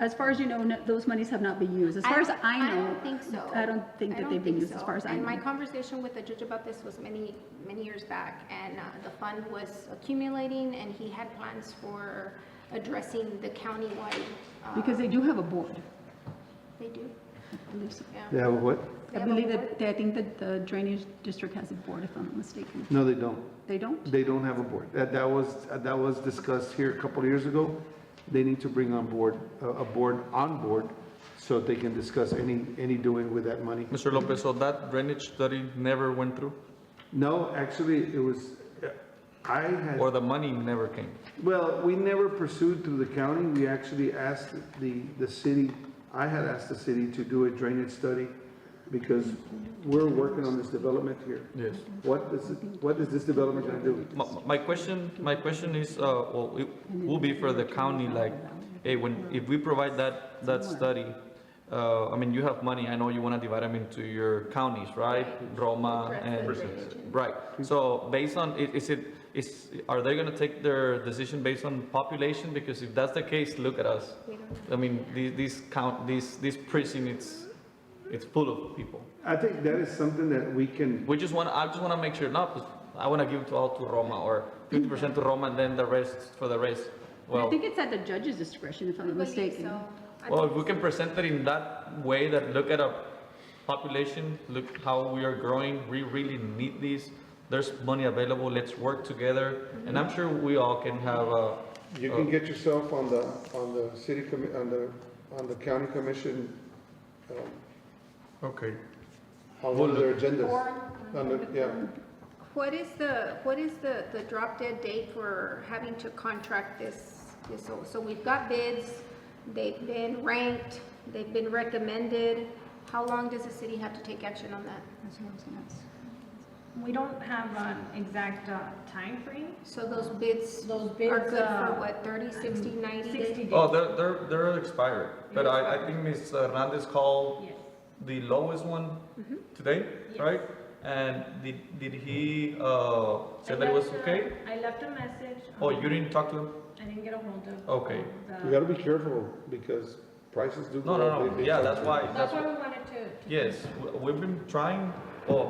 as far as you know, those monies have not been used. As far as I know. don't think so. I don't think I that don't they've been think used, as so. far as I And my know. conversation with the judge about this was many, many years back, and the fund was accumulating, and he had plans for addressing the countywide. Because they do have a board. They do, I believe so. yeah. They have a what? They I have a believe board? that, I think that the drainage district has a board, if I'm not mistaken. No, they don't. They don't? They don't have a board. That was discussed here a couple of years ago. They need to bring on board, a board on board, so they can discuss any doing with that money. Mr. Lopez, so that drainage study never went through? No, actually, it was, I had. Or the money never came? Well, we never pursued through the county. We actually asked the city, I had asked the city to do a drainage study because we're working on this development here. Yes. What is this development gonna do? My question is, well, it will be for the county, like, hey, if we provide that study, I mean, you have money, I know you wanna divide them into your counties, right? Roma and, right. So based on, are they gonna take their decision based on population? Because if that's the case, look at us. I mean, this precinct, it's full of people. I think that is something that we can, I just wanna make sure, not, I wanna give it all to Roma, or 50% to Roma, and then the rest for the rest. I Well, think it's at the judge's discretion, if I'm not I believe mistaken. so. I well, if believe we can present it in that way, that look at a population, look how we are growing, we really need these, there's money available, let's work together, and I'm sure we all can have a. you can get yourself on the city, on the county commission, Okay. on one of their agendas. Or- Yeah. What is the drop dead date for having to contract this? So we've got bids, they've been ranked, they've been recommended. How long does the city have to take action on that? That's what I was gonna ask. We don't have an exact time frame. So those bids Those are bids, good for what, 30, 60, 90 days? 60 days. Oh, they're expired, but I think Ms. Hernandez called Yes. the lowest one today, Yes. right? And did he, say that it was okay? I left a message. Oh, you didn't talk to him? I didn't get a hold of. Okay. You gotta be careful because prices do go No, up. They- yeah, that's why, That's why we wanted to. yes, we've been trying,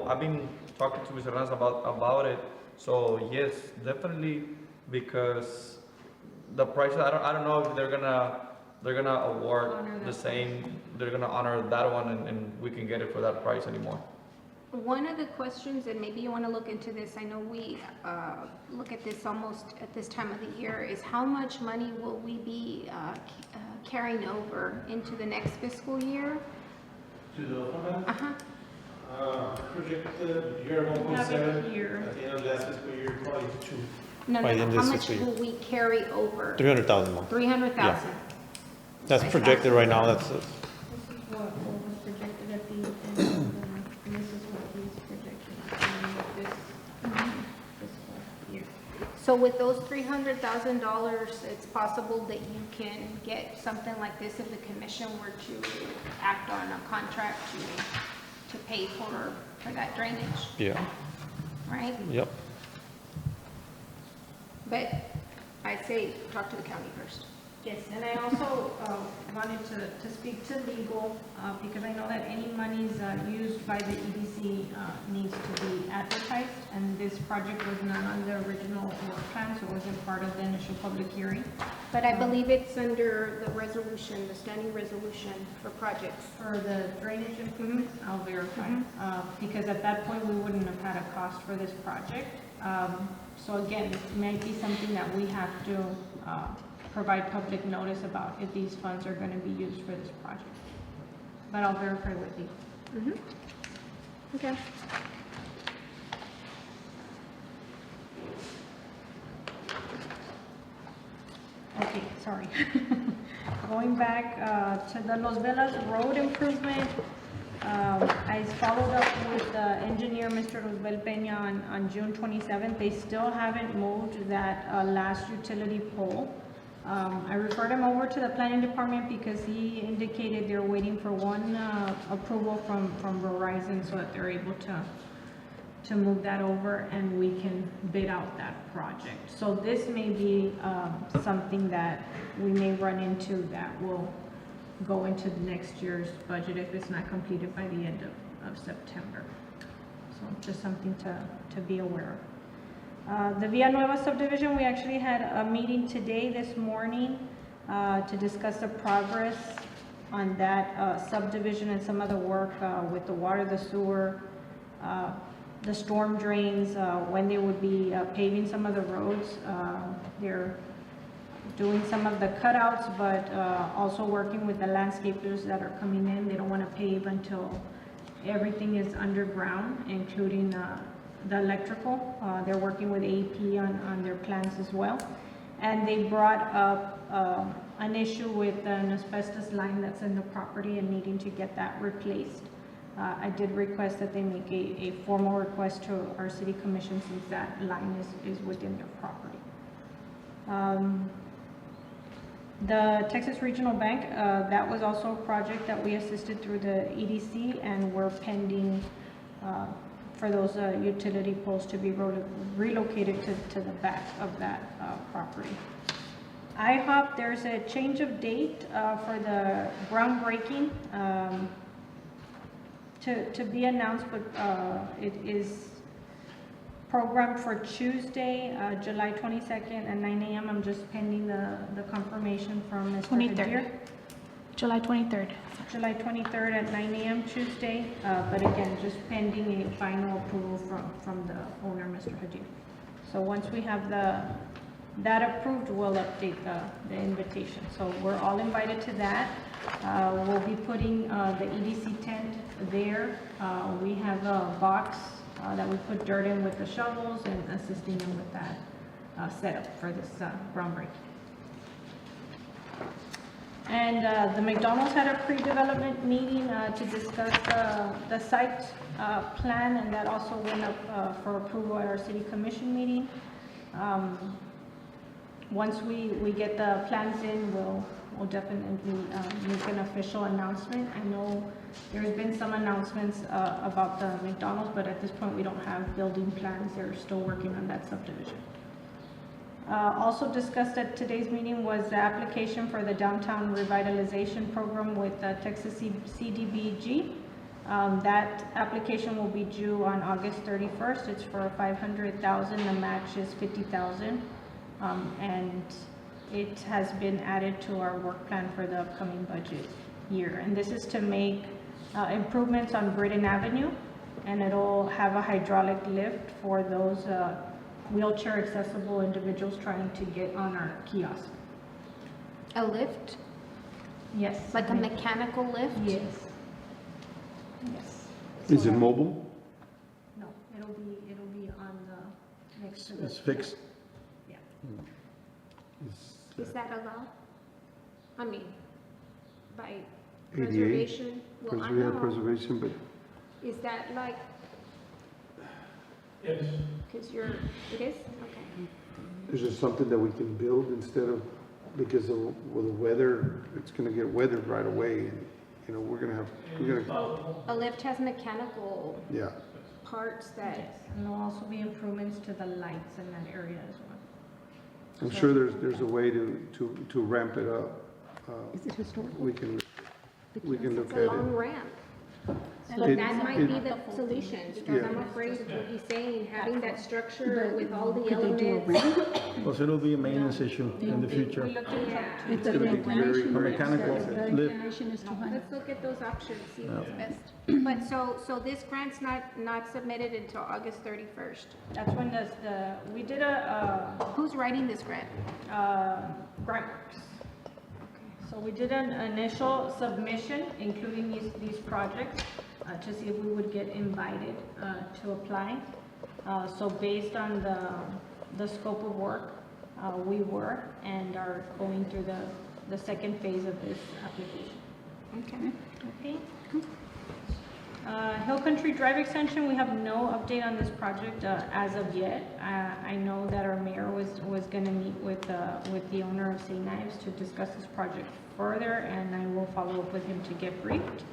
I've been talking to Mr. Hernandez about it, so yes, definitely, because the prices, I don't know if they're gonna award Honor the that same, they're gonna honor that one and we can get it for that price anymore. One of the questions, and maybe you want to look into this, I know we look at this almost at this time of the year, is how much money will we be carrying over into the next fiscal year? To the fund, Uh-huh. projected year Have it 1.7, here. at the end of last fiscal year, probably 2. No, By the no, end how of this much fiscal will we carry over? 300,000 more. 300,000. That's projected right now, that's, This is what was projected at the end of the, and this is what he's projecting at the end of this fiscal year. So with those $300,000, it's possible that you can get something like this if the commission were to act on a contract to pay for that drainage, yeah, right? yep. But I say, talk to the county first. Yes, and I also wanted to speak to legal, because I know that any monies used by the EDC needs to be advertised, and this project was not on the original work plan, so it wasn't part of the initial public hearing. But I believe it's under the resolution, the standing resolution for projects. For the drainage improvements, I'll verify, because at that point, we wouldn't have had a cost for this project. So again, it may be something that we have to provide public notice about if these funds are going to be used for this project. But I'll verify with you. Okay. Okay, sorry. Going back to the Los Velas Road improvement, I followed up with the engineer, Mr. Rosbel Peña, on June 27th. They still haven't moved that last utility pole. I referred him over to the planning department because he indicated they're waiting for one approval from Verizon so that they're able to move that over and we can bid out that project. So this may be something that we may run into that will go into the next year's budget if it's not completed by the end of September. So just something to be aware of. The Villanueva subdivision, we actually had a meeting today, this morning, to discuss the progress on that subdivision and some of the work with the water, the sewer, the storm drains, when they would be paving some of the roads. They're doing some of the cutouts, but also working with the landscapers that are coming in. They don't want to pave until everything is underground, including the electrical. They're working with AEP on their plans as well. And they brought up an issue with an asbestos line that's in the property and needing to get that replaced. I did request that they make a formal request to our city commission since that line is within their property. The Texas Regional Bank, that was also a project that we assisted through the EDC, and we're pending for those utility poles to be relocated to the back of that property. IHOP, there's a change of date for the groundbreaking to be announced, but it is programmed for Tuesday, July 22nd at 9 a.m. I'm just pending the confirmation from Mr. 23rd. Hadir. July 23rd. July 23rd at 9 a.m. Tuesday, but again, just pending a final approval from the owner, Mr. Hadir. So once we have that approved, we'll update the invitation. So we're all invited to that. We'll be putting the EDC tent there. We have a box that we put dirt in with the shovels and assisting them with that setup for this groundbreaking. And the McDonald's had a pre-development meeting to discuss the site plan, and that also went up for approval at our city commission meeting. Once we get the plans in, we'll definitely make an official announcement. I know there's been some announcements about the McDonald's, but at this point we don't have building plans. They're still working on that subdivision. Also discussed at today's meeting was the application for the downtown revitalization program with Texas CDBG. That application will be due on August 31st. It's for $500,000. The match is $50,000. And it has been added to our work plan for the upcoming budget year. And this is to make improvements on Britain Avenue, and it'll have a hydraulic lift for those wheelchair accessible individuals trying to get on our kiosk. A lift? Yes. Like a mechanical lift? Yes. Yes. Is it mobile? No, it'll be on the next to the. It's fixed? Yeah. Is that allowed? I mean, by 88? preservation? Well, I know. Preservation, but Is that like, Yes. because it is? Okay. is there something that we can build instead of, because of with the weather, it's gonna get weathered right away, and, you know, we're gonna, A lift has mechanical yeah. parts that, Yes, and there'll also be improvements to the lights in that area as well. I'm sure there's a way to ramp it up. Is it historical? We can look It's at a it. long ramp. It- But that might be it- the solution, because I'm afraid of what he's saying, having that structure with all the Could they do a elements. ramp? Because it'll be a maintenance issue in the We future. looked into Yeah. If the gonna be very inclination, A mechanical the lift. inclination is too high. Let's look at those options, see what's best. But so this grant's not submitted until August 31st. That's when we did Who's writing this grant? GrantWorks. So we did an initial submission, including these projects, to see if we would get invited to apply. So based on the scope of work, we were and are going through the second phase of this application. Okay. Okay. Hill Country Drive Extension, we have no update on this project as of yet. I know that our mayor was going to meet with the owner of St. Ives to discuss this project further, and I will follow up with him to get briefed.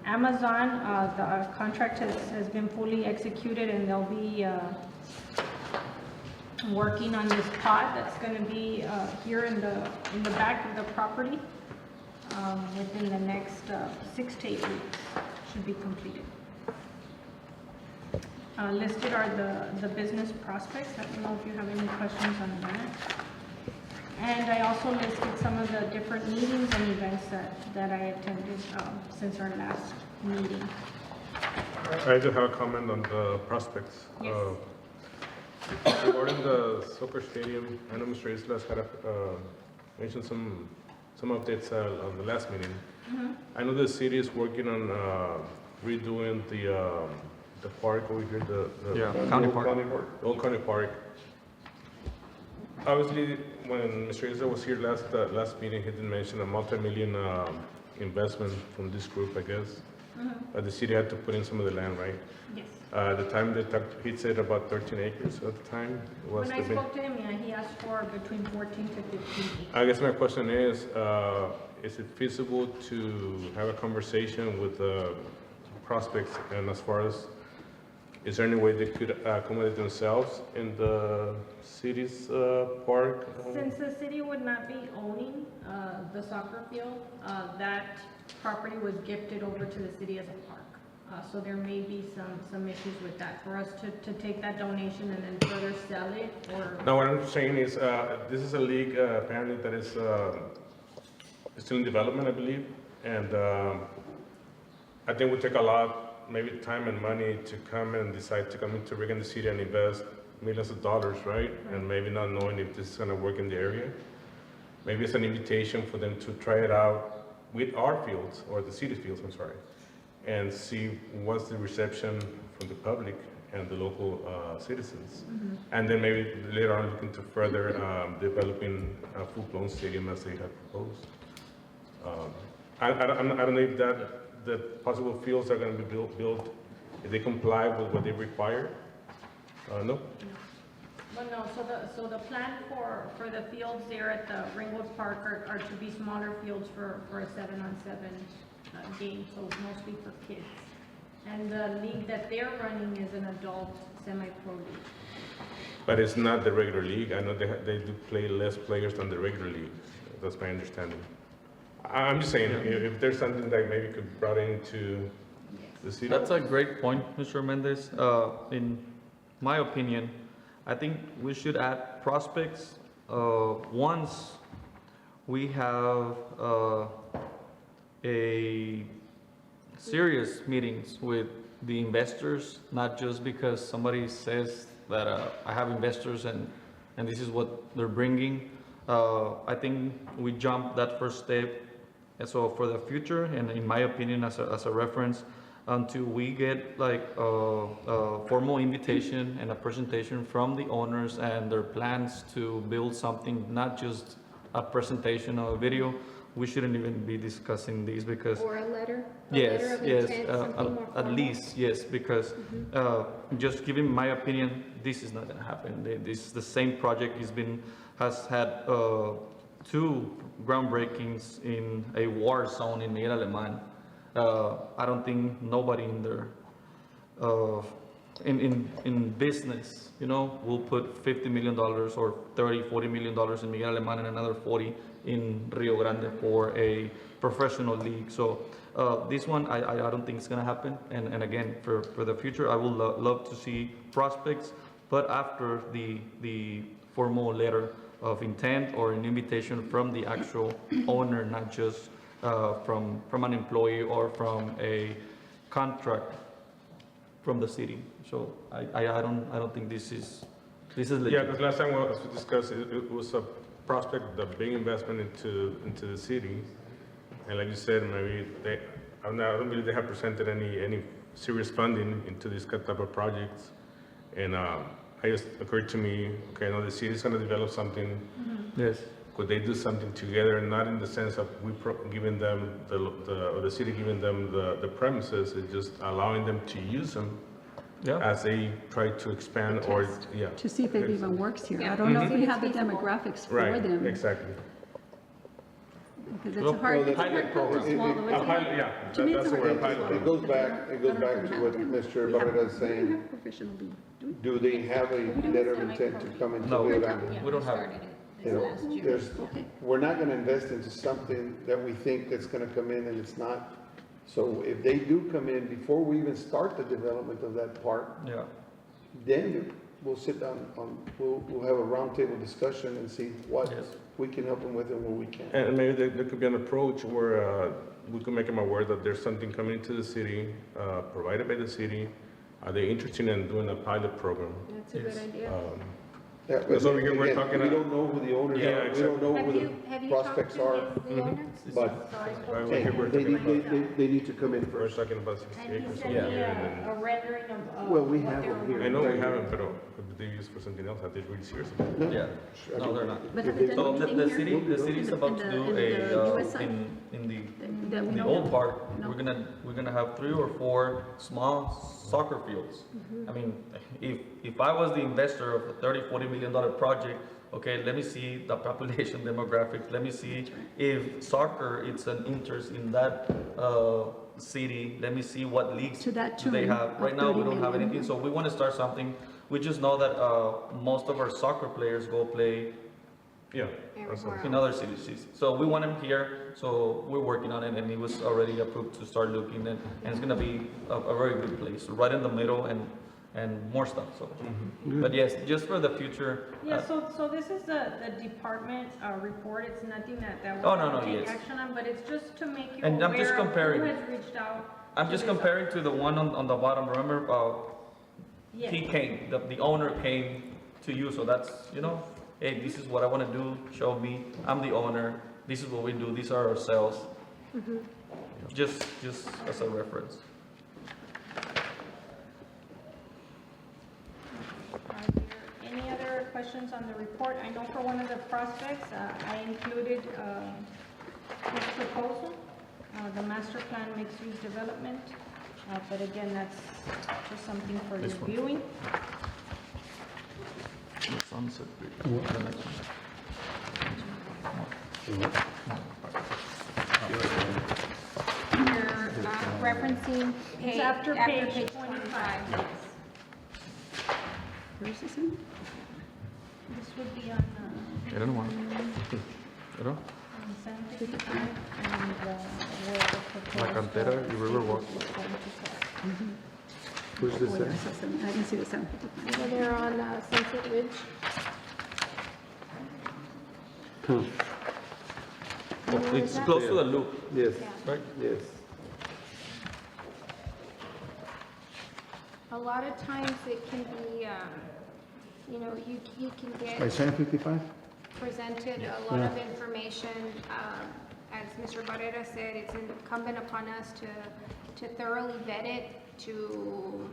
Amazon, the contract has been fully executed, and they'll be working on this pod that's going to be here in the back of the property within the next 6 to 8 weeks. Should be completed. Listed are the business prospects. I don't know if you have any questions on that. And I also listed some of the different meetings and events that I attended since our last meeting. I do have a comment on the prospects. Yes. Regarding the soccer stadium, I know Mr. Islas had mentioned some updates on the last meeting. I know the city is working on redoing the park over here, the County old Park. Old County Park. Obviously, when Mr. Isla was here last meeting, he did mention a multi-million investment from this group, I guess. The city had to put in some of the land, right? Yes. At the time they talked, he said about 13 acres at the time. Was When I the big- spoke to him, yeah, he asked for between 14 to 15 acres. I guess my question is it feasible to have a conversation with the prospects, and as far as, is there any way they could accommodate themselves in the city's park? Since the city would not be owning the soccer field, that property was gifted over to the city as a park. So there may be some issues with that, for us to take that donation and then further sell it, or... No, what I'm saying is, this is a league apparently that is still in development, I believe, and I think it would take a lot, maybe time and money to come and decide to come into Reagan City and invest millions of dollars, right? And maybe not knowing if this is gonna work in the area. Maybe it's an invitation for them to try it out with our fields, or the city fields, I'm sorry, and see what's the reception from the public and the local citizens. And then maybe later on look into further developing a full-blown stadium as they have proposed. I don't know if the possible fields are going to be built, if they comply with what they require. No? But no, so the plan for the fields there at the Ringwood Park are to be smaller fields for a 7-on-7 game, so mostly for kids. And the league that they're running is an adult semi-pro league. But it's not the regular league. I know they do play less players than the regular league. That's my understanding. I'm just saying, if there's something that maybe could be brought into the city. That's a great point, Mr. Mendez. In my opinion, I think we should add prospects once we have a serious meetings with the investors, not just because somebody says that I have investors and this is what they're bringing. I think we jumped that first step. And so for the future, and in my opinion, as a reference, until we get like a formal invitation and a presentation from the owners and their plans to build something, not just a presentation or a video, we shouldn't even be discussing these because... Or a letter? Yes, A letter of yes, intent, something more at formal? least, yes, because just giving my opinion, this is not gonna happen. The same project has had 2 groundbreakings in a war zone in El Alemán. I don't think nobody in there in business, you know, we'll put $50 million or $30-40 million in Miguel Alemán and another 40 in Rio Grande for a professional league. So this one, I don't think it's gonna happen. And again, for the future, I would love to see prospects, but after the formal letter of intent or an invitation from the actual owner, not just from an employee or from a contract from the city. So I don't think this is legit. Yeah, because last time we discussed, it was a prospect, the big investment into the city. And like you said, maybe I don't believe they have presented any serious funding into this type of projects. And it just occurred to me, okay, now the city's gonna develop something. Yes. Could they do something together, not in the sense of giving them or the city giving them the premises, it's just allowing them to use them as they try to expand or, yeah. To see if it even works here. I don't know if we have the demographics for Right, them. exactly. Because it's a hard, it's a hard pill to swallow. It's a hard- Yeah, To me, it's that's a the word, hard pill to pilot. It goes back to what Mr. Barrera is saying. Professionally doing. Do they have a letter of intent to come into No. Rio Grande? We don't have, You know, we're not gonna invest into something that we think that's gonna come in and it's not. So if they do come in before we even start the development of that park, yeah. then we'll sit down we'll have a roundtable discussion and see what Yes. we can help them with and what we can't. And maybe there could be an approach where we could make them aware that there's something coming into the city, provided by the city. Are they interested in doing a pilot program? That's a good idea. Yeah, but Because over here, we're again, talking we about- don't know who the owners Yeah, are, we don't know Have who you the prospects are, talked to the owner? but Right, hey, here we're they talking about, they need to come in we're first. talking about 60 And he acres sent over me here. And a rendering of Well, we what have they it were here. then, I know we haven't, but they used for something else. Are they really serious about it? Yeah. No, they're not. But have they So done the anything here? the city's about to do In the US side? in That we the know old of? park, No. we're gonna have 3 or 4 small soccer fields. I mean, if I was the investor of a $30-40 million project, okay, let me see the population demographics, let me see if soccer is an interest in that city, let me see what leagues To that do they tune have. of Right now, we 30 don't have million. anything, so we wanna start something. We just know that most of our soccer players go play Yeah. that's Everywhere in other cities. So we want him here, so we're working on it, and it was already approved to start looking, and it's gonna be a very good place, right in the middle, and more stuff, so. But yes, just for the future. Yeah, so this is the department report, it's nothing that Oh, we're no, gonna no, take yes. action on, but it's just to make you And I'm just aware of comparing. who has reached out. I'm to just this. comparing to the one on the bottom, remember, Yes. he came, the owner came to you, so that's, you know, hey, this is what I wanna do, show me, I'm the owner, this is what we do, these are our sales. Just as a reference. Are there any other questions on the report? I know for one of the prospects, I included his proposal, the master plan mixed-use development. But again, that's just something for This one. reviewing. The Sunset Bridge. The next You're referencing It's after page 25. Where is this in? This would be on, Era no Era on 755 and where the La proposed, Cantera y Riverwalk. is going to start. Who's this? Oh, yeah, I saw seven. I didn't see the 755. So they're on Sunset Ridge. It's close to the loop, Yes, right? yes. A lot of times it can be, you know, you can By get 7:55? presented a lot of information. As Mr. Barrera said, it's incumbent upon us to thoroughly vet it, to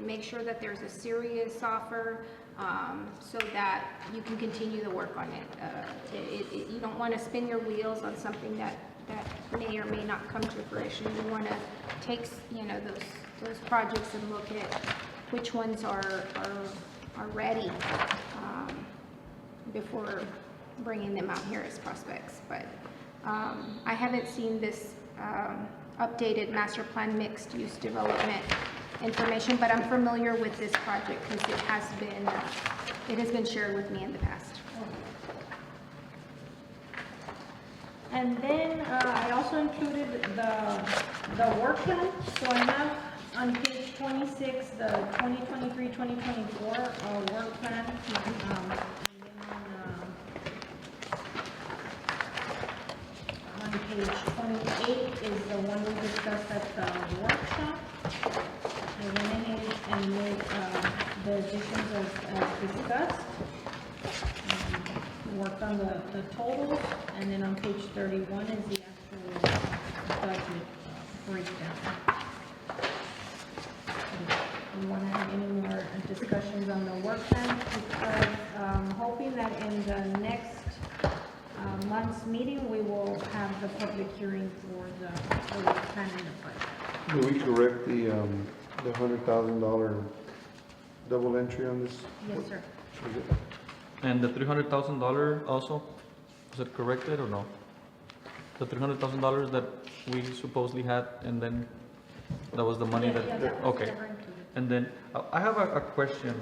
make sure that there's a serious offer, so that you can continue the work on it. You don't want to spin your wheels on something that may or may not come to fruition. You want to take, you know, those projects and look at which ones are ready, before bringing them out here as prospects. But I haven't seen this updated master plan mixed use development information, but I'm familiar with this project because it has been shared with me in the past. And then I also included the work plan. So I have on page 26, the 2023-2024 work plan. And then on page 28 is the one we discussed at the workshop. I went ahead and made the additions as discussed. Worked on the totals, and then on page 31 is the actual budget breakdown. We want to have any more discussions on the work plan, because I'm hoping that in the next month's meeting, we will have the public hearing for the work plan and the budget. Do we correct the $100,000 double entry on this? Yes, sir. And the $300,000 also, is it corrected or no? The $300,000 that we supposedly had, and then that was the money that, okay. And then I have a question,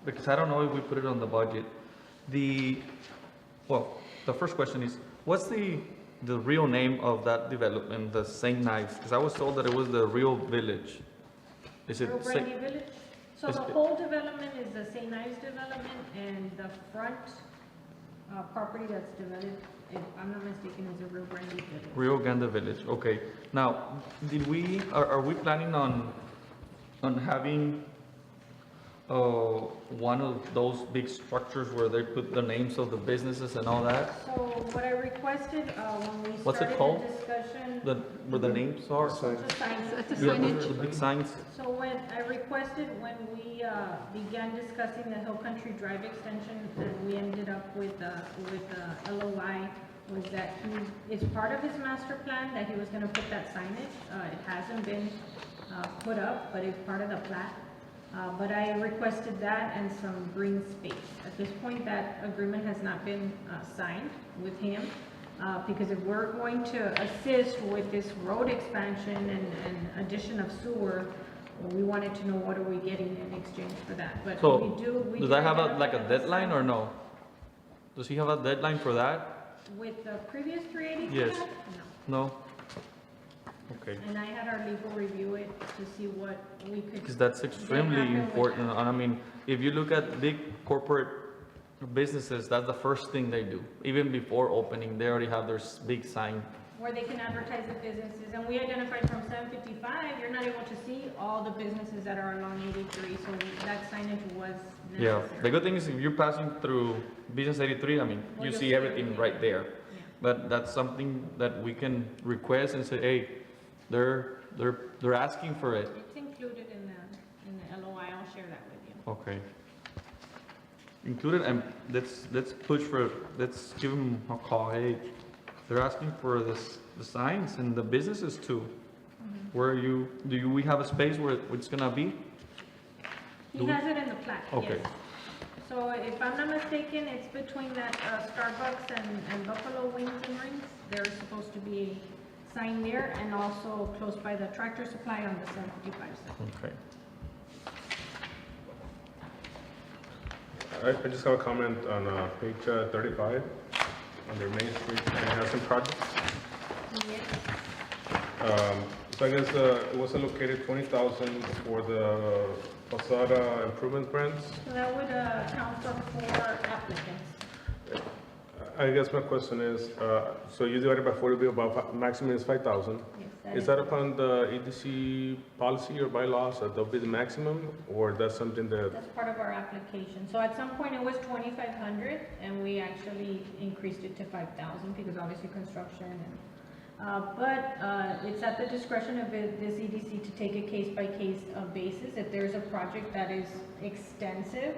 because I don't know if we put it on the budget. Well, the first question is, what's the real name of that development, the St. Knives? Because I was told that it was the Rio Village. Is it? Rio Grande Village? So the whole development is the St. Ives development, and the front property that's developed, if I'm not mistaken, is the Rio Grande Village. Rio Grande Village, okay. Now, are we planning on having one of those big structures where they put the names of the businesses and all that? So what I requested when we What's it started called? the discussion. Where the names are? The signs. It's a Yeah, signage. the big signs? So when I requested, when we began discussing the Hill Country Drive extension, and we ended up with the LOI, was that it's part of his master plan that he was gonna put that signage. It hasn't been put up, but it's part of the plat. But I requested that and some green space. At this point, that agreement has not been signed with him, because if we're going to assist with this road expansion and addition of sewer, we wanted to know what are we getting in exchange for that. But So, we do does that have like a identify deadline or no? Does he have a deadline for that? With the previous 380? Yes. No. No? Okay. And I had our legal review it to see what we could. Because that's extremely happen with important. that. And I mean, if you look at big corporate businesses, that's the first thing they do. Even before opening, they already have their big sign. Where they can advertise the businesses, and we identified from 755, you're not able to see all the businesses that are along 83, so that signage was Yeah, necessary. the good thing is if you're passing through Business 83, I mean, Well, you you'll see see everything everything. right there. Yeah. But that's something that we can request and say, hey, they're asking for it. It's included in the LOI, I'll share that with you. Okay. Included, and let's give them a call, hey, they're asking for the signs and the businesses too. Where we have a space where it's gonna be? He Do we- has it in the plat, Okay. yes. So if I'm not mistaken, it's between that Starbucks and Buffalo Wings and Rings. There's supposed to be a sign there, and also close by the Tractor Supply on the 755 side. Okay. I just have a comment on page 35, under Main Street Enhancement Project. Yes. So I guess it was allocated 20,000 for the facade improvement grants. So that would account for 4 applicants. I guess my question is, so you divided by 40, about maximum is 5,000. Yes, Is that upon the EDC policy or bylaws, that that'll be the maximum, or that's something that? That's part of our application. So at some point it was 2,500, and we actually increased it to 5,000 because obviously construction and, but it's at the discretion of this EDC to take a case-by-case basis. If there's a project that is extensive,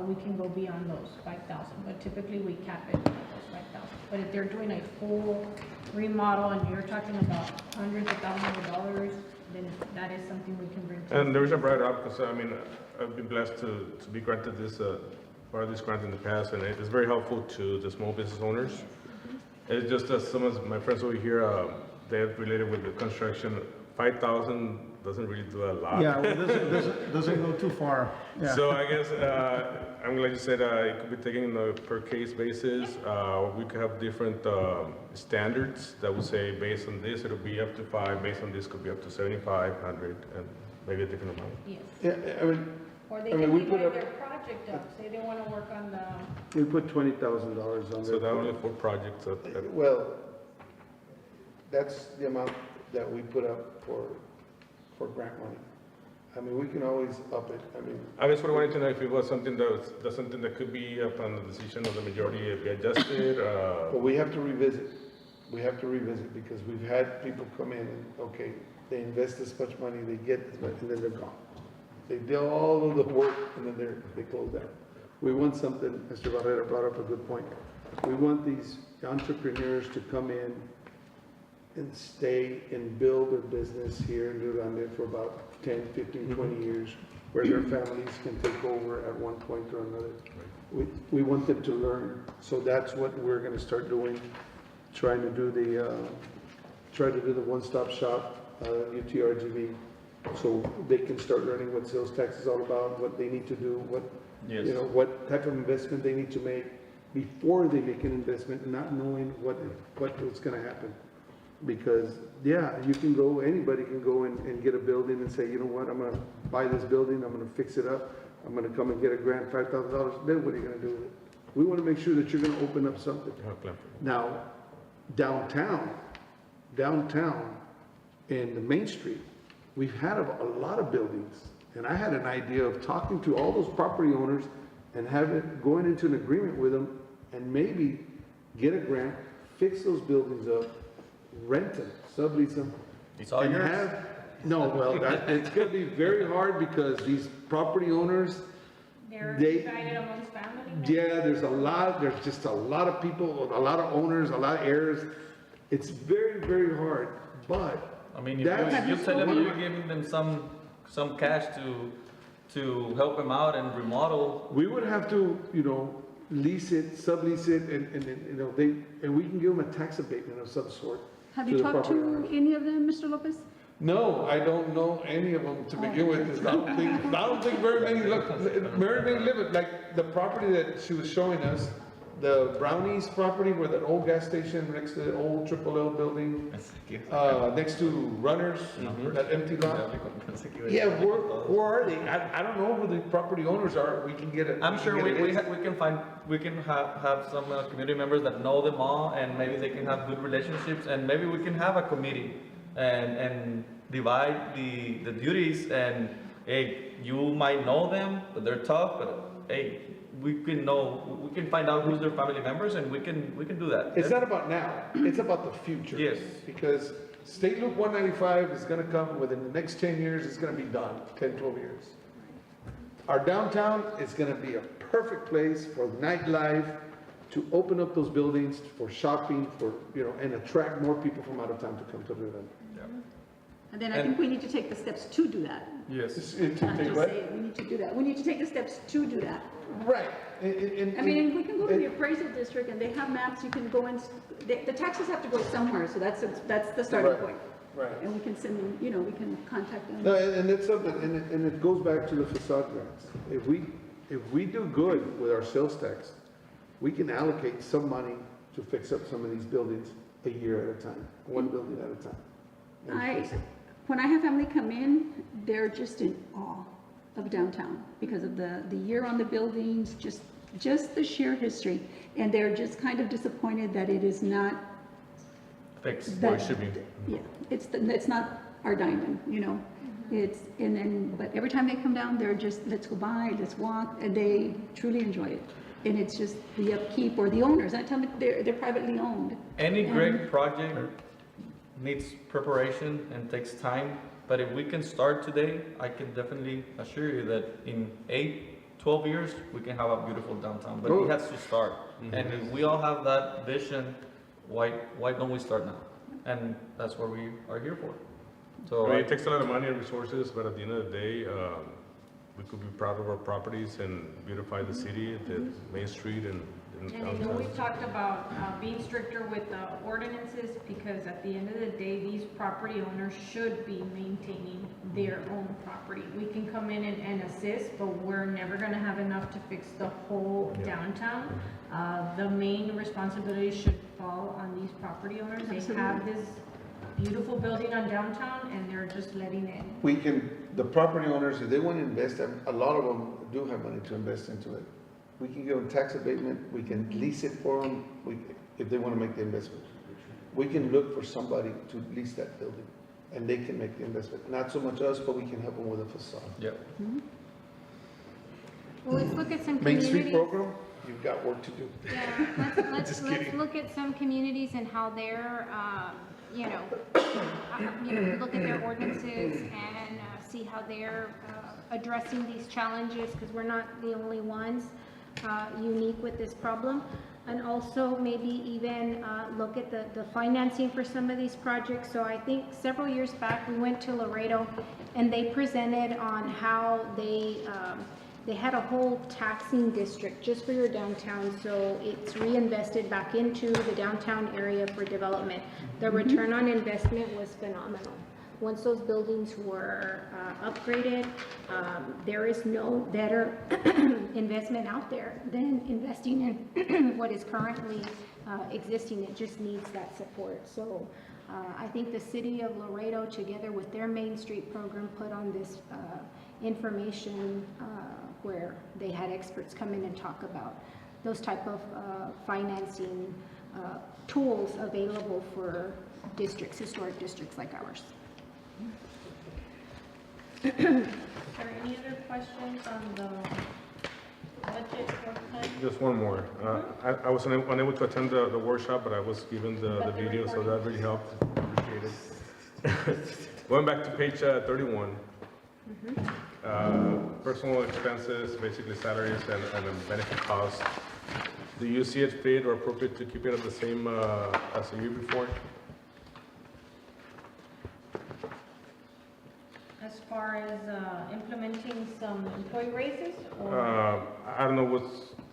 we can go beyond those 5,000, but typically we cap it at those 5,000. But if they're doing a full remodel and you're talking about hundreds of thousands of dollars, then that is something we can bring to. And the reason I brought it up, because I mean, I've been blessed to be granted this, part of this grant in the past, and it is very helpful to the small business owners. It's just that some of my friends over here, they have related with the construction, 5,000 doesn't really do a lot. Yeah, well, doesn't go too far, yeah. So I guess, I'm glad you said, it could be taken on a per case basis. We could have different, standards that would say, based on this, it'll be up to 5, based on this, could be up to 75, 100, and maybe a different amount. Yes. Yeah, I mean, Or they I mean, can we put divide up- their project up, say they want to work on the, we put $20,000 on there. So that only 4 projects Well, that's the amount that we put up for grant money. I mean, we can always up it, I mean. I just wanted to know if it was something that's something that could be upon the decision of the majority if be adjusted, But we have to revisit, because we've had people come in and, okay, they invest this much money, they get this much, and then they're gone. They do all of the work, and then they close down. We want something, Mr. Barrera brought up a good point. We want these entrepreneurs to come in and stay and build their business here in Rio Grande for about 10, 15, 20 years, where their families can take over at one point or another. We want them to learn, so that's what we're gonna start doing, trying to do the one-stop shop, UTRGV, so they can start learning what sales tax is all about, what they need to do, Yes. you know, what type of investment they need to make before they make an investment, not knowing what's gonna happen. Because, yeah, you can go, anybody can go and get a building and say, you know what, I'm gonna buy this building, I'm gonna fix it up, I'm gonna come and get a grant, $5,000, then what are you gonna do with it? We wanna make sure that you're gonna open up something. Now, downtown in the Main Street, we've had a lot of buildings, and I had an idea of talking to all those property owners and going into an agreement with them, and maybe get a grant, fix those buildings up, rent them, sublease them. It's all and yours. No, well, it's gonna be very hard because these property owners, they're They- divided amongst family. yeah, there's just a lot of people, a lot of owners, a lot of heirs. It's very, very hard, but I mean, if That's- you tell them you're giving them some cash to help them out and remodel, we would have to, lease it, sublease it, and we can give them a tax abatement of some sort. Have to you the talked property to owners. any of them, Mr. Lopez? No, I don't know any of them to begin with. 'Cause I don't think very many live it, like the property that she was showing us, the Brownies property where that old gas station next to the old Triple L building, next to Runners, that empty lot. Yeah, where are they? I don't know who the property owners are. We can get it. I'm sure we can have some community members that know them all, and maybe they can have good relationships, and maybe we can have a committee and divide the duties, and hey, you might know them, but they're tough, but hey, we can find out who's their family members, and we can do that. It's not about now, it's about the future. Yes. Because State Loop 195 is gonna come within the next 10 years, it's gonna be done, 10, 12 years. Our downtown is gonna be a perfect place for nightlife, to open up those buildings for shopping, and attract more people from out of town to come to Rio Grande. And then I think we need to take the steps to do that. Yes. Not just say it, we need to do that. We need to take the steps to do that. Right. I mean, we can go to the appraisal district and they have maps, you can go in, the taxes have to go somewhere, so that's the starting Right. point. Right. And we can send them, we can contact them. No, and it's something, and it goes back to the facade grants. If we do good with our sales tax, we can allocate some money to fix up some of these buildings a year at a time, one building at a time. And fix it. When I have family come in, they're just in awe of downtown because of the year on the buildings, just the sheer history. And they're just kind of disappointed that it is not. Fixed. that- should be. Yeah, it's not our diamond, but every time they come down, they're just, let's go by, let's walk, and they truly enjoy it. And it's just the upkeep or the owners, I tell them they're privately owned. Any great project needs preparation and takes time, but if we can start today, I can definitely assure you that in 8, 12 years, we can have a beautiful downtown, but it has to start. And if we all have that vision, why don't we start now? And that's what we are here for. So It takes a lot of money and resources, but at the end of the day, we could be proud of our properties and beautify the city, the Main Street, and And I know we've talked about being stricter with the ordinances, because at the end of the day, these property owners should be maintaining their own property. We can come in and assist, but we're never gonna have enough to fix the whole downtown. The main responsibility should fall on these property owners. They have this beautiful building on downtown, and they're just letting it. We can, the property owners, if they want to invest, a lot of them do have money to invest into it. We can give them tax abatement, we can lease it for them, if they want to make the investment. We can look for somebody to lease that building, and they can make the investment. Not so much us, but we can help them with a facade. Yep. Well, let's look at some Main communities. Street program, you've got work to do. Yeah, let's look at some communities and how they're, look at their ordinances and see how they're addressing these challenges, because we're not the only ones unique with this problem. And also maybe even look at the financing for some of these projects. So I think several years back, we went to Laredo and they presented on how they had a whole taxing district just for your downtown, so it's reinvested back into the downtown area for development. The return on investment was phenomenal. Once those buildings were upgraded, there is no better investment out there than investing in what is currently existing. It just needs that support. So I think the city of Laredo, together with their Main Street program, put on this information where they had experts come in and talk about those type of financing tools available for districts, historic districts like ours. Are there any other questions on the budget work? Just one more. I was unable to attend the workshop, but I was given the video, so that really helped. Appreciate it. Going back to page 31. Personal expenses, basically salaries and benefit costs. Do you see it fit or appropriate to keep it at the same as the year before? As far as implementing some employee raises, or? I don't know what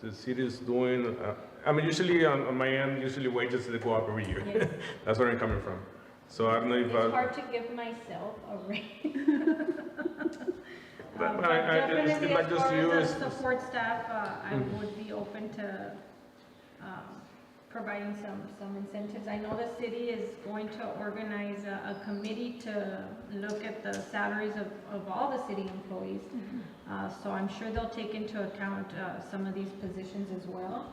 the city is doing. I mean, usually on my end, usually wages they go up every year. Yes. That's where I'm coming from. So I don't know if It's hard to give myself a raise. But Definitely, if I as just far use- as the support staff, I would be open to providing some incentives. I know the city is going to organize a committee to look at the salaries of all the city employees. So I'm sure they'll take into account some of these positions as well.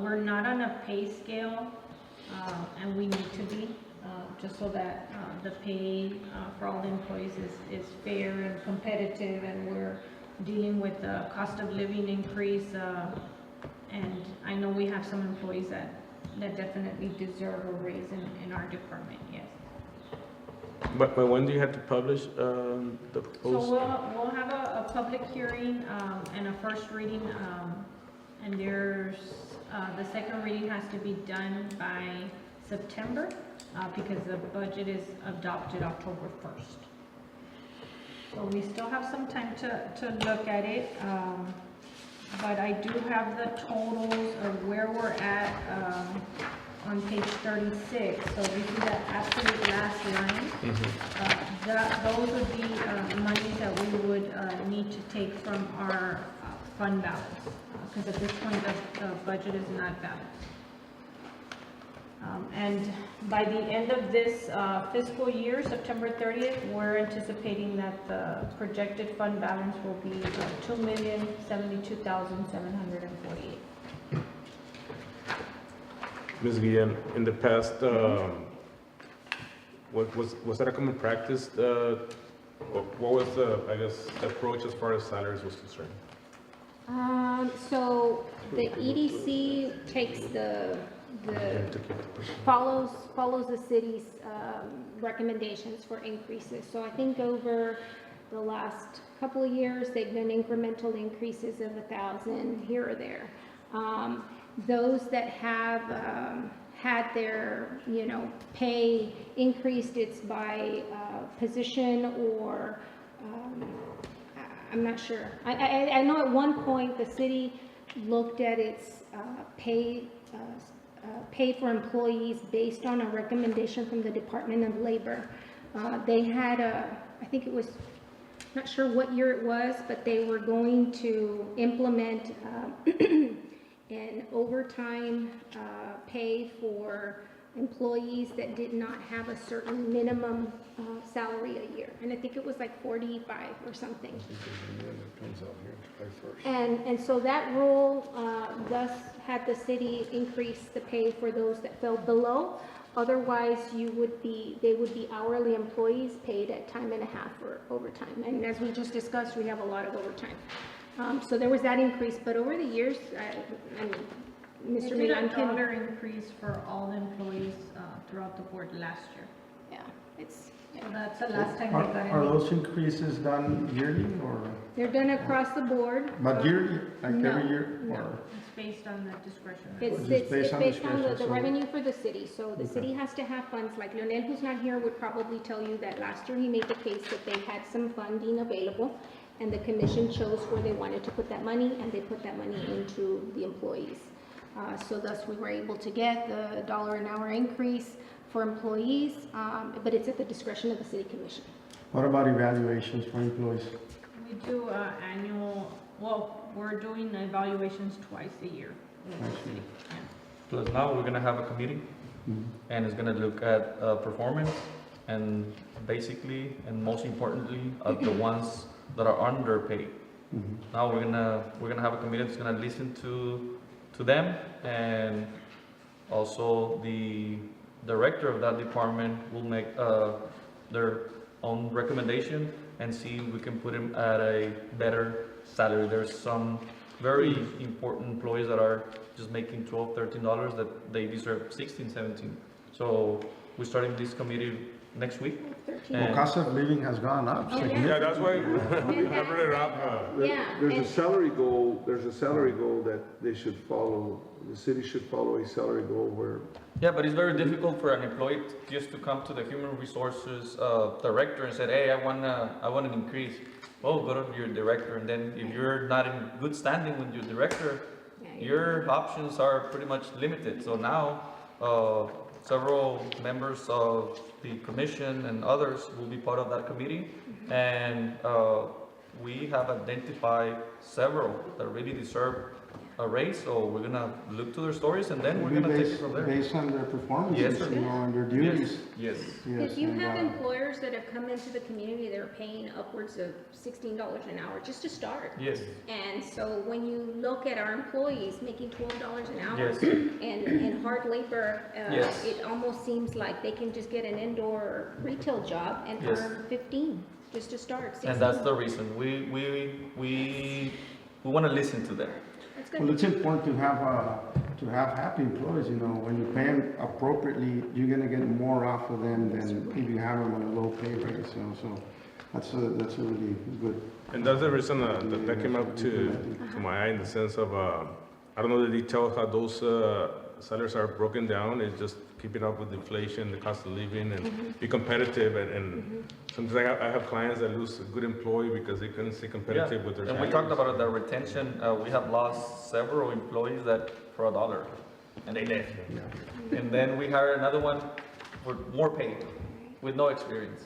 We're not on a pay scale, and we need to be, just so that the pay for all the employees is fair and competitive, and we're dealing with the cost of living increase. And I know we have some employees that definitely deserve a raise in our department, yes. But when do you have to publish the post? So we'll have a public hearing and a first reading, and there's, the second reading has to be done by September, because the budget is adopted October 1st. So we still have some time to look at it, but I do have the totals of where we're at on page 36. So you see that absolute last line. Those would be monies that we would need to take from our fund balance, because at this point the budget is not balanced. And by the end of this fiscal year, September 30th, we're anticipating that the projected fund balance will be $2,072,748. Ms. Guillen, in the past, was that a common practice? What was the, I guess, approach as far as salaries was concerned? So the EDC takes follows the city's recommendations for increases. So I think over the last couple of years, they've done incremental increases of 1,000 here or there. Those that have had their, pay increased, it's by position or, I'm not sure. I know at one point the city looked at its pay for employees based on a recommendation from the Department of Labor. They had I think it was, not sure what year it was, but they were going to implement an overtime pay for employees that did not have a certain minimum salary a year. And I think it was like 45 or something. And so that rule thus had the city increase the pay for those that fell below. Otherwise, they would be hourly employees paid at time and a half for overtime. And as we just discussed, we have a lot of overtime. So there was that increase, but over the years, I mean, Mr. They did Milan a can. dollar increase for all the employees throughout the board last year. Yeah, it's, So that's the last time they got Are it. those increases done yearly or, they're done across the board. but yearly, like No, every year? no. Or It's based on the discretion. It's Just based based on on the discretion, so- revenue for the city, so the Okay. city has to have funds, like Leonel, who's not here, would probably tell you that last year he made the case that they had some funding available, and the commission chose where they wanted to put that money, and they put that money into the employees. So thus, we were able to get the $1 an hour increase for employees, but it's at the discretion of the city commission. what about evaluations for employees? We do annual, well, we're doing evaluations twice a year. in the city. Yeah. Plus now we're gonna have a committee, and it's gonna look at performance, and basically, and most importantly, the ones that are underpaid. Now we're gonna have a committee that's gonna listen to them, and also the director of that department will make their own recommendation and see if we can put him at a better salary. There's some very important employees that are just making $12, $13 that they deserve 16, 17. So we're starting this committee next week. Well, cost of living has gone up. Oh, yeah. significantly. Yeah, that's why I brought it up. Yeah, There's a and- salary goal, that they should follow, the city should follow a salary goal where Yeah, but it's very difficult for an employee just to come to the human resources director and say, hey, I want an increase. Well, go to your director, and then if you're not in good standing with your director, your options are pretty much limited. So now, several members of the commission and others will be part of that committee, and we have identified several that really deserve a raise, so we're gonna look to their stories, and then we're Be gonna take it based- from there. Based on their performances, Yes, sir. you know, and their duties. Yes. Yes, If you and, have employers that have come into the community, they're paying upwards of $16 an hour just to start. Yes. And so when you look at our employees making $12 an hour Yes. and hard labor, Yes. it almost seems like they can just get an indoor retail job and Yes. earn 15 just to start. And that's 16. the reason, we wanna listen to them. That's Well, good. it's important to have happy employees, you know, when you pay them appropriately, you're gonna get more off of them than if you have them on a low pay rate, so that's a really good. And that's the reason that came up to my eye in the sense of, I don't know the details how those salaries are broken down. It's just keeping up with inflation, the cost of living, and be competitive. And sometimes I have clients that lose a good employee because they couldn't stay competitive with their And we salaries. talked about the retention, we have lost several employees that for $1, and they left. And then we hired another one for more pay, with no experience.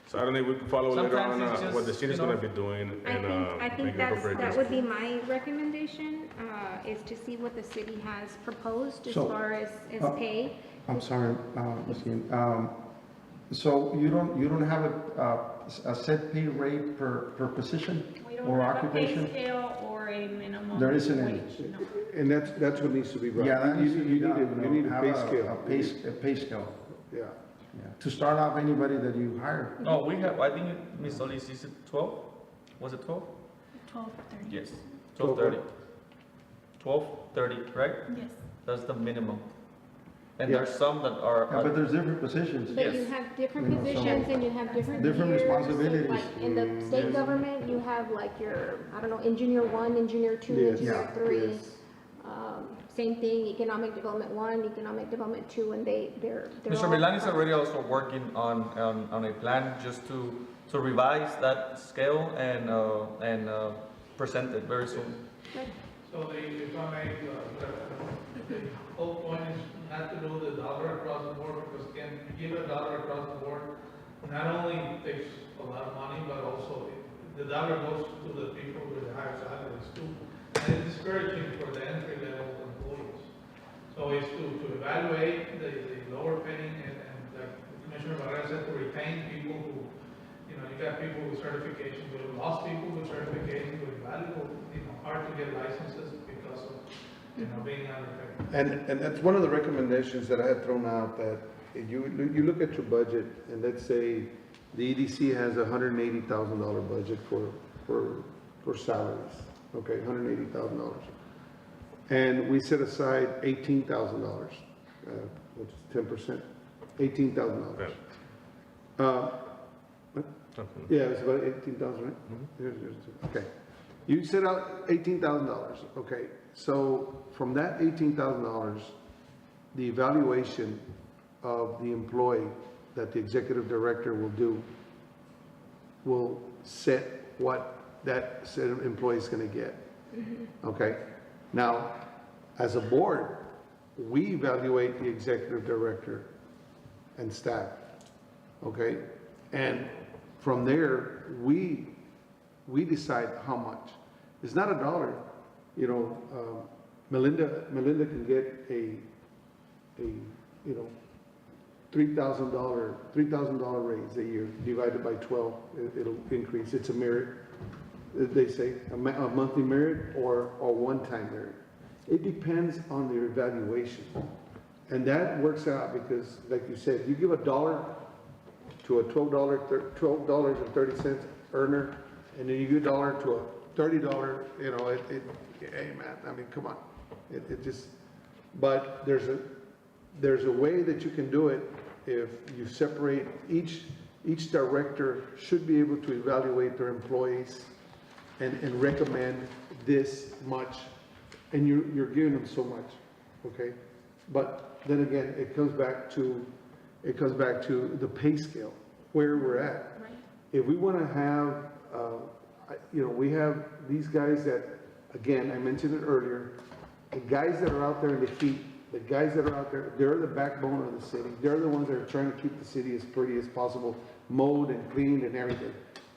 So I don't know if we can follow later on Sometimes it's what the just, city's you know, gonna be doing I and think make it that appropriate. would be my recommendation, is to see what the city has proposed as So, far as pay. I'm sorry, Ms. Guillen. So you don't have a set pay rate per position We or don't have a pay occupation? scale or a minimum There isn't any. wage, no. and that's what needs to be brought. Yeah, that needs to be done, You need a have pay scale. A pay scale, Yeah. yeah. To start off, anybody that you hire. No, we have, I think, Ms. Solis, is it 12? Was it 12? 12:30. Yes, 12:30. 12:30, right? Yes. That's the minimum. And Yeah. there's some that are, Yeah, but there's different positions. But you Yes. have different You know, so- positions and you have different Different tiers. So, responsibilities. Like in the state government, you have like your, I don't know, engineer 1, engineer 2, Yes. engineer Yeah. 3. Yes. Same thing, economic development 1, economic development 2, and they're Mr. all- Milan is already also working on a plan just to revise that scale and present it very soon. So So if I may, the whole point is not to do the dollar across the board, because again, you give a dollar across the board, not only takes a lot of money, but also the dollar goes to the people with the higher salaries too. And it's discouraging for the entry level employees. So it's to evaluate the lower paying and like Commissioner Barrera said, to retain people who, you got people with certifications, we have lost people with certifications, with valuable, hard to get licenses because of, being underpaid. And that's one of the recommendations that I had thrown out, that if you look at your budget, and let's say the EDC has $180,000 budget for salaries, okay, $180,000. And we set aside $18,000, which is 10%, $18,000. Yeah, it's about 18,000, right? Okay. You set out $18,000, okay? So from that $18,000, the evaluation of the employee that the executive director will do will set what that set of employee is going to get, okay? Now, as a board, we evaluate the executive director and staff, okay? And from there, we decide how much. It's not a dollar, Melinda can get a $3,000 raise a year divided by 12. It'll increase. It's a merit, they say, a monthly merit or one-time merit. It depends on their evaluation, and that works out because, like you said, you give $1 to a $12.30 earner, and then you give $1 to a $30, hey man, I mean, come on. It just, but there's a way that you can do it if you separate each director should be able to evaluate their employees and recommend this much, and you're giving them so much, okay? But then again, it comes back to the pay scale, where we're at. Right. If we want to have, we have these guys that, again, I mentioned it earlier, the guys that are out there in the heat, the guys that are out there, they're the backbone of the city. They're the ones that are trying to keep the city as pretty as possible, mowed and cleaned and everything.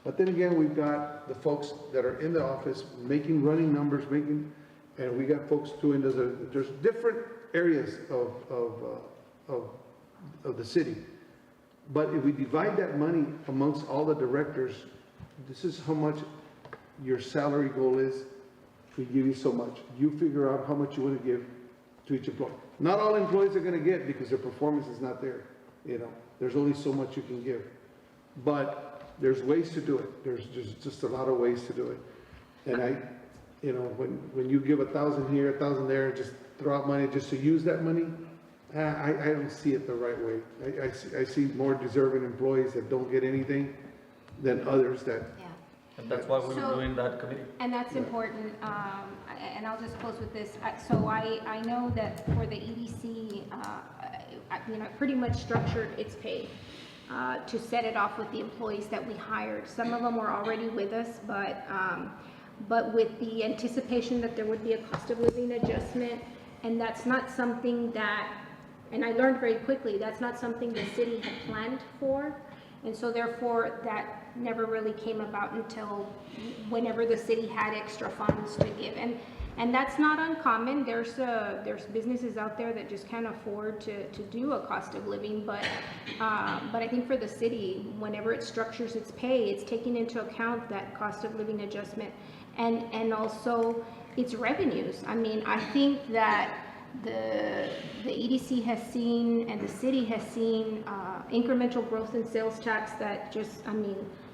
But then again, we've got the folks that are in the office running numbers, and we got folks doing, there's different areas of the city. But if we divide that money amongst all the directors, this is how much your salary goal is. We give you so much. You figure out how much you want to give to each employee. Not all employees are going to get because their performance is not there. There's only so much you can give. But there's ways to do it. There's just a lot of ways to do it. And when you give 1,000 here, 1,000 there, just throw out money just to use that money, I don't see it the right way. I see more deserving employees that don't get anything than others that. Yeah. And that's why we're doing that committee. And that's important, and I'll just close with this. So I know that for the EDC, pretty much structured its pay to set it off with the employees that we hired. Some of them were already with us, but with the anticipation that there would be a cost of living adjustment, and that's not something that, and I learned very quickly, that's not something the city had planned for. And so therefore, that never really came about until whenever the city had extra funds to give. And that's not uncommon. There's businesses out there that just can't afford to do a cost of living. But I think for the city, whenever it structures its pay, it's taking into account that cost of living adjustment and also its revenues. I mean, I think that the EDC has seen and the city has seen incremental growth in sales tax that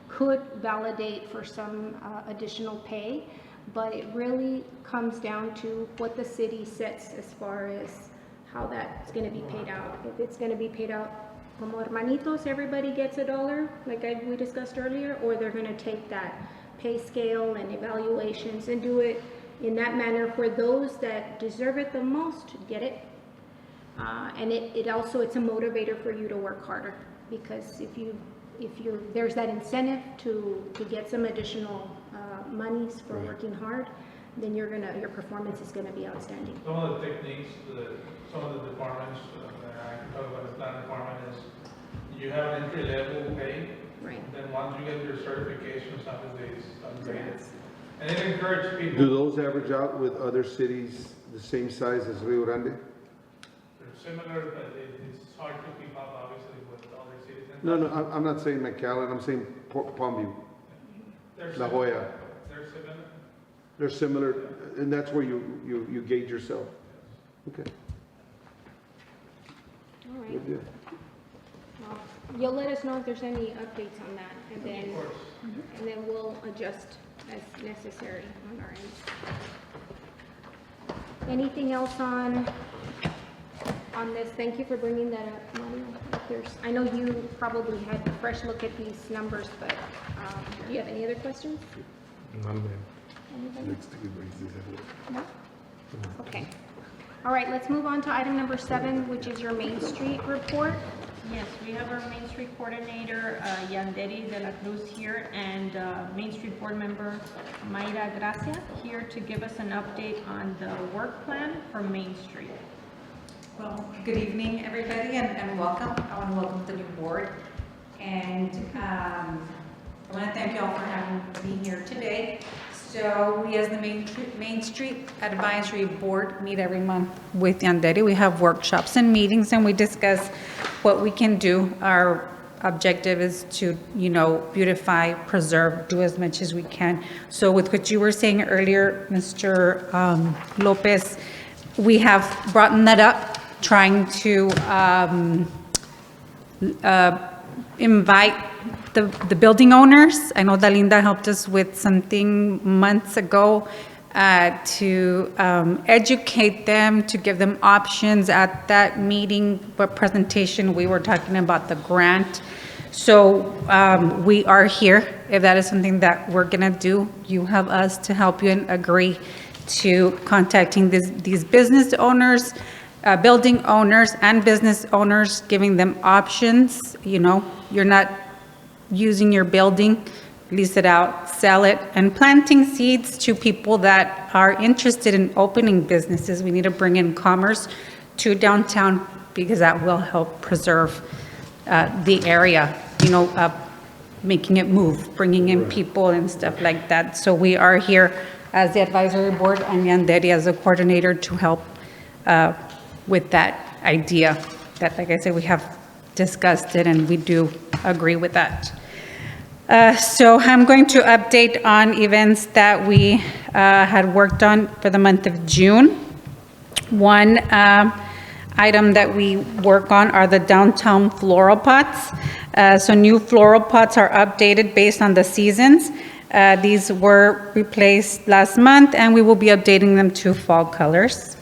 could validate for some additional pay, but it really comes down to what the city sets as far as how that's going to be paid out. If it's going to be paid out como hermanitos, everybody gets $1, like we discussed earlier, or they're going to take that pay scale and evaluations and do it in that manner where those that deserve it the most get it. And it's a motivator for you to work harder, because there's that incentive to get some additional monies for working hard, then your performance is gonna be outstanding. Some of the techniques, some of the departments, I can talk about the planning department, is you have an entry level pay. Right. Then once you get your certification, some grades. And it encourages people. Do those average out with other cities the same size as Rio Grande? They're similar, but it's hard to keep up, obviously, with other cities. No, I'm not saying McAllen, I'm saying Palmview, La Jolla. They're similar. They're similar, and that's where you gauge yourself. Okay. All right. Good deal. Well, you'll let us know if there's any updates on that, and then, Of course. and then we'll adjust as necessary on our end. Anything else on this? Thank you for bringing that up, Mario. If there's, I know you probably had a fresh look at these numbers, but do you have any other questions? None, ma'am. Anybody? No? Okay. All right, let's move on to item number 7, which is your Main Street report. Yes, we have our Main Street Coordinator, Yanderi de la Cruz here, and Main Street Board Member Mayra Gracia here to give us an update on the work plan for Main Street. Well, good evening, everybody, and welcome. I want to welcome the new board. And I want to thank you all for having me here today. So we, as the Main Street Advisory Board, meet every month with Yanderi. We have workshops and meetings, and we discuss what we can do. Our objective is to, beautify, preserve, do as much as we can. So with what you were saying earlier, Mr. Lopez, we have brought that up, trying to invite the building owners. I know Dalinda helped us with something months ago to educate them, to give them options. At that meeting, presentation, we were talking about the grant. So we are here. If that is something that we're gonna do, you have us to help you and agree to contacting these business owners, building owners and business owners, giving them options. You're not using your building, lease it out, sell it, and planting seeds to people that are interested in opening businesses. We need to bring in commerce to downtown because that will help preserve the area, making it move, bringing in people and stuff like that. So we are here as the advisory board and Yanderi as a coordinator to help with that idea that, like I said, we have discussed it and we do agree with that. So I'm going to update on events that we had worked on for the month of June. One item that we work on are the downtown floral pots. So new floral pots are updated based on the seasons. These were replaced last month and we will be updating them to fall colors.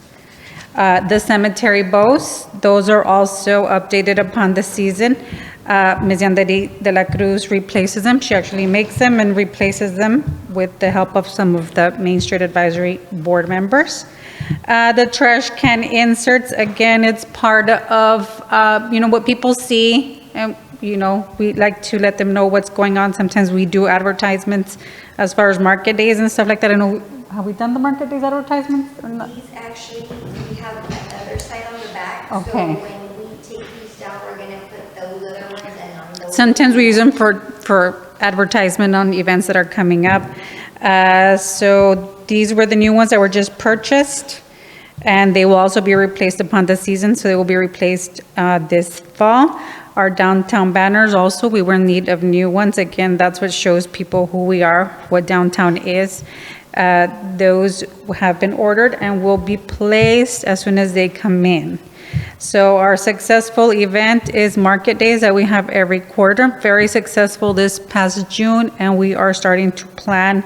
The cemetery bows, those are also updated upon the season. Ms. Yanderi de la Cruz replaces them. She actually makes them and replaces them with the help of some of the Main Street Advisory Board members. The trash can inserts, again, it's part of, what people see. And, we like to let them know what's going on. Sometimes we do advertisements as far as market days and stuff like that. I know, have we done the market days advertisements or not? These actually, we have another site on the back. Okay. So when we take these down, we're gonna put those other ones and on those. Sometimes we use them for advertisement on events that are coming up. So these were the new ones that were just purchased, and they will also be replaced upon the season, so they will be replaced this fall. Our downtown banners also, we were in need of new ones. Again, that's what shows people who we are, what downtown is. Those have been ordered and will be placed as soon as they come in. So our successful event is Market Days that we have every quarter. Very successful this past June, and we are starting to plan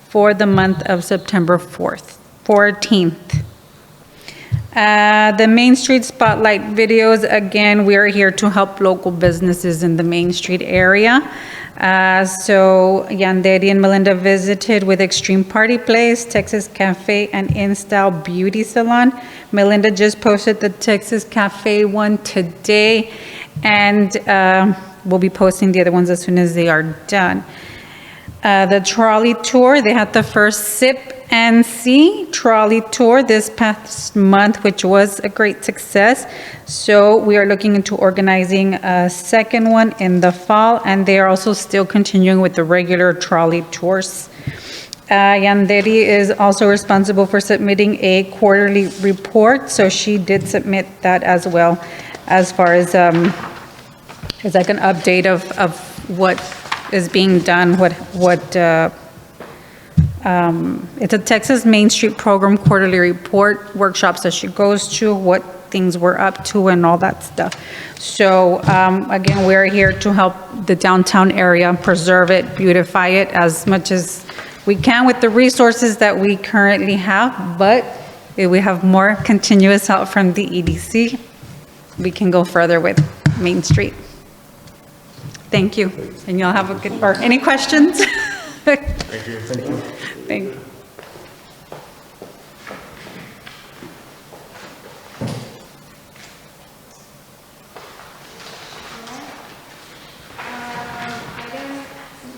for the month of September 14th. The Main Street Spotlight videos, again, we are here to help local businesses in the Main Street area. So Yanderi and Melinda visited with Extreme Party Place, Texas Cafe, and InStyle Beauty Salon. Melinda just posted the Texas Cafe one today, and we'll be posting the other ones as soon as they are done. The trolley tour, they had the first sip EDC trolley tour this past month, which was a great success. So we are looking into organizing a second one in the fall, and they are also still continuing with the regular trolley tours. Yandere is also responsible for submitting a quarterly report, so she did submit that as well, as far as like an update of what is being done, it's a Texas Main Street Program quarterly report, workshops that she goes to, what things we're up to and all that stuff. So again, we're here to help the downtown area, preserve it, beautify it as much as we can with the resources that we currently have, but if we have more continuous help from the EDC, we can go further with Main Street. Thank you, and y'all have a good, or any questions? Thank you. Thank you. Thank you.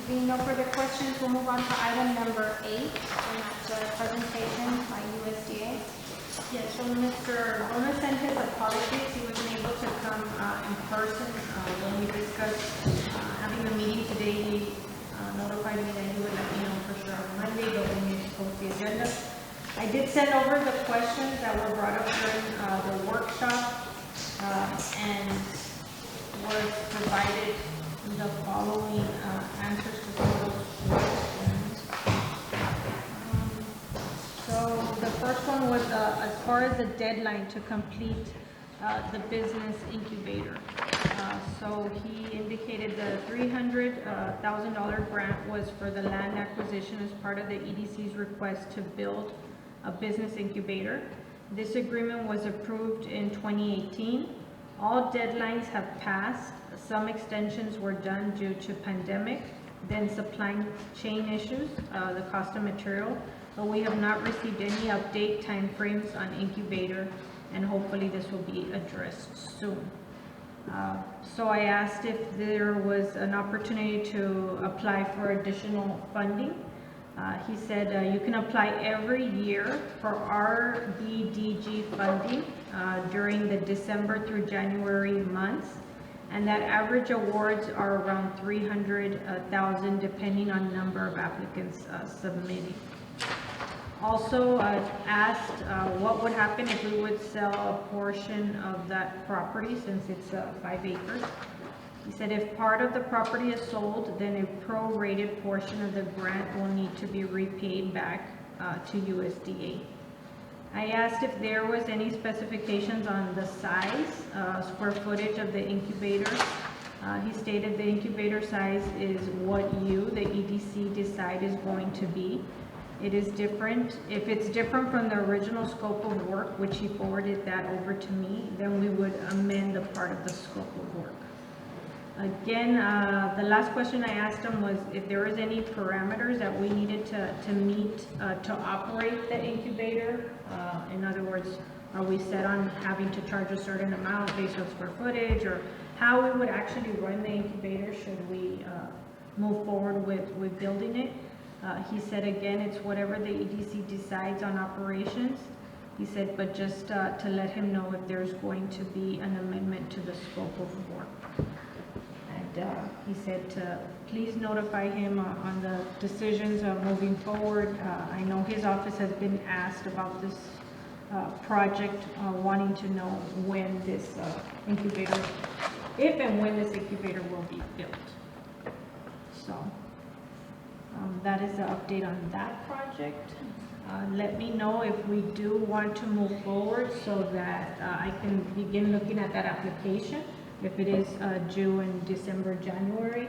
Being no further questions, we'll move on to item number 8, and that's a presentation by USDA. Yes, so Mr. Luna sent his apologies. He wasn't able to come in person. When we discussed having the meeting today, he notified me that he would let me know for sure on Monday, but we need to post the agenda. I did send over the questions that were brought up during the workshop, and was provided the following answers to some of those questions. So the first one was as far as the deadline to complete the business incubator. So he indicated the $300,000 grant was for the land acquisition as part of the EDC's request to build a business incubator. This agreement was approved in 2018. All deadlines have passed. Some extensions were done due to pandemic, then supply chain issues, the cost of material, but we have not received any update timeframes on incubator, and hopefully this will be addressed soon. So I asked if there was an opportunity to apply for additional funding. He said you can apply every year for RBDG funding during the December through January months, and that average awards are around $300,000 depending on number of applicants submitting. Also asked what would happen if we would sell a portion of that property, since it's 5 acres. He said if part of the property is sold, then a prorated portion of the grant will need to be repaid back to USDA. I asked if there was any specifications on the size, square footage of the incubator. He stated the incubator size is what you, the EDC, decide is going to be. It is different. If it's different from the original scope of work, which he forwarded that over to me, then we would amend the part of the scope of work. Again, the last question I asked him was if there was any parameters that we needed to meet to operate the incubator. In other words, are we set on having to charge a certain amount based on square footage, or how we would actually run the incubator should we move forward with building it. He said, again, it's whatever the EDC decides on operations. He said, but just to let him know if there's going to be an amendment to the scope of work. And he said to please notify him on the decisions of moving forward. I know his office has been asked about this project, wanting to know when this incubator, if and when this incubator will be built. So that is the update on that project. Let me know if we do want to move forward so that I can begin looking at that application. If it is due in December, January,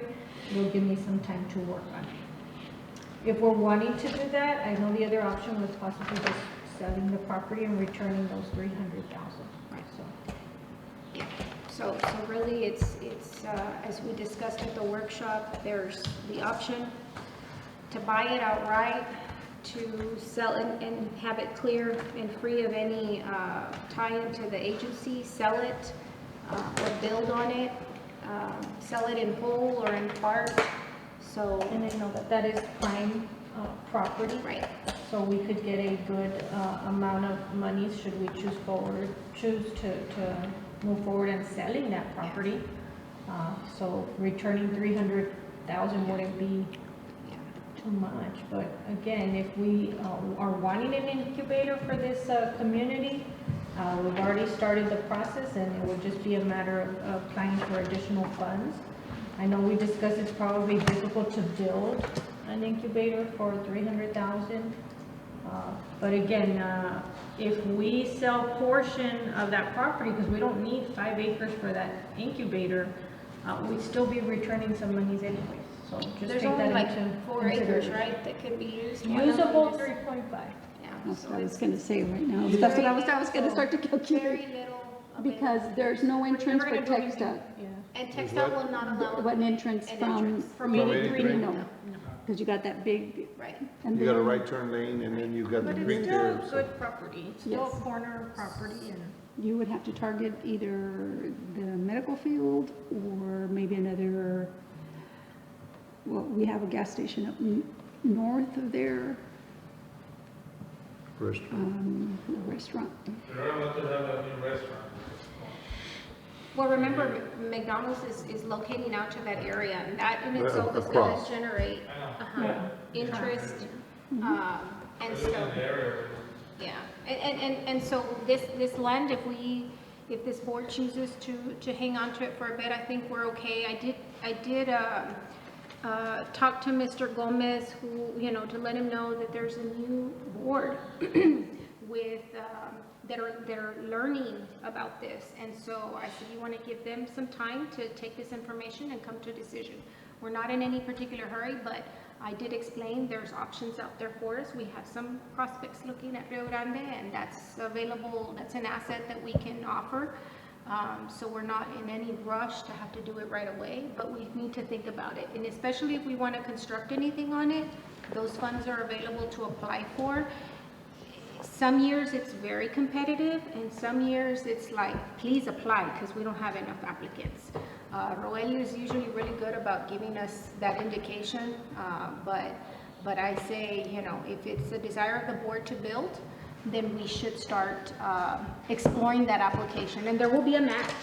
it will give me some time to work on it. If we're wanting to do that, I know the other option was possibly just selling the property and returning those $300,000. Right. So, yeah. So really, it's as we discussed at the workshop, there's the option to buy it outright, to sell it and have it clear and free of any tie-in to the agency, sell it, or build on it, sell it in whole or in part. So, And I know that is prime property. right. so we could get a good amount of money should we choose to move forward and selling that property. So returning 300,000 wouldn't be too much, but again, if we are wanting an incubator for this community, we've already started the process, and it would just be a matter of applying for additional funds. I know we discussed it's probably difficult to build an incubator for 300,000. But again, if we sell portion of that property, because we don't need 5 acres for that incubator, we'd still be returning some monies anyways. So just There's take only that like into 4 acres, consideration. right, that could be used? Usable 3.5. Yeah, That's so what I was it's gonna say right now. That's what I was gonna start to very calculate. little. Because available. there's no entrance never for gonna do anything. textile. Yeah. And textile will not allow. What entrance an from? entrance. From From 83 83? No, because you got that big. Right. and You got a then right turn lane, and then you got the But creek it's there. still so- good property, it's still a Yes. corner property, and You would have to target either the medical field or maybe another, well, we have a gas station up north of there, a restaurant. They're about to have a new restaurant. Well, remember, McDonald's is locating out to that area, and that in itself is gonna Across. generate, I know. interest, and I live so, in the area. yeah. And so this land, if this board chooses to hang on to it for a bit, I think we're okay. I did talk to Mr. Gomez, who, to let him know that there's a new board with, that are learning about this. And so I said, you want to give them some time to take this information and come to a decision. We're not in any particular hurry, but I did explain there's options out there for us. We have some prospects looking at Rio Grande, and that's available, that's an asset that we can offer. So we're not in any rush to have to do it right away, but we need to think about it. And especially if we want to construct anything on it, those funds are available to apply for. Some years it's very competitive, and some years it's like, please apply, because we don't have enough applicants. Roelio is usually really good about giving us that indication, but I say, if it's the desire of the board to build, then we should start exploring that application. And there will be a match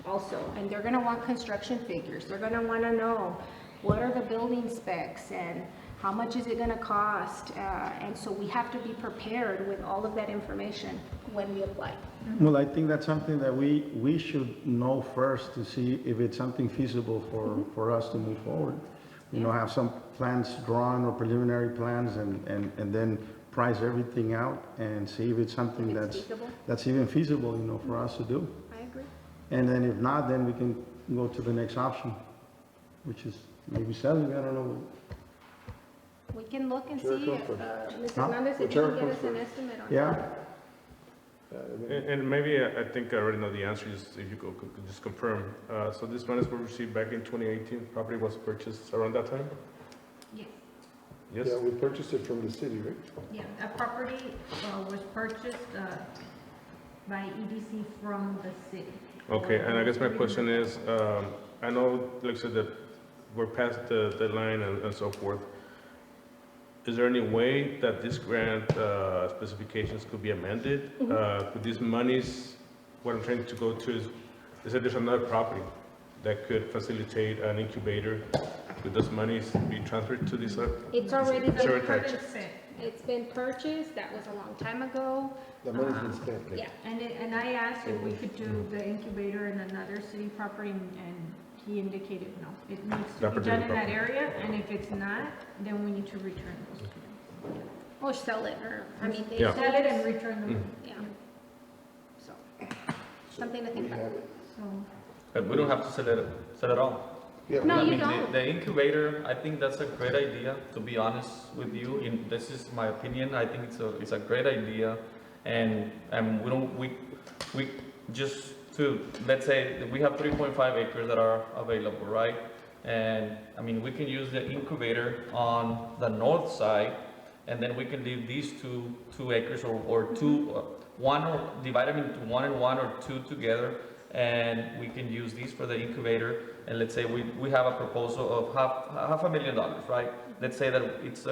also, and they're gonna want construction figures. They're gonna wanna know what are the building specs and how much is it gonna cost? And so we have to be prepared with all of that information when we apply. Well, I think that's something that we should know first to see if it's something feasible for us to move forward. Have some plans drawn or preliminary plans and then price everything out and see if it's something If it's feasible. that's even feasible, for us to do. I agree. And then if not, then we can go to the next option, which is maybe selling, I don't know. We can look and see Whichever if, comes Ms. Huh? Hernandez, if you Whichever can get comes us an first. estimate on Yeah. that. And maybe, I think I already know the answer, just if you could just confirm. So this money was received back in 2018, property was purchased around that time? Yes. Yes? Yeah, we purchased it from the city, right? yeah, that property was purchased by EDC from the city. Okay, and I guess my question is, I know, like I said, that we're past the deadline and so forth. Is there any way that this grant specifications could be amended? With these monies, what I'm trying to go to is that there's another property that could facilitate an incubator. Could those monies be transferred to this? It's already been Sorry, purchased. It's been purchased. That was a long time ago. The money's been spent. Yeah. And I asked if we could do the incubator in another city property, and he indicated no. It needs to That be done particular in that property. area, and if it's not, then we need to return those to them. Or sell it, or, they Yeah. Sell it and return them. Yeah. So, something to think about. So, But we don't have to sell it all. Yeah, No, I you mean, don't. the incubator, I think that's a great idea, to be honest with you. This is my opinion. I think it's a great idea. And we just let's say that we have 3.5 acres that are available, right? And I mean, we can use the incubator on the north side, and then we can leave these two acres or two, one, or divide them into 1 and 1 or 2 together, and we can use these for the incubator. And let's say we have a proposal of half $500,000, right? let's say that it's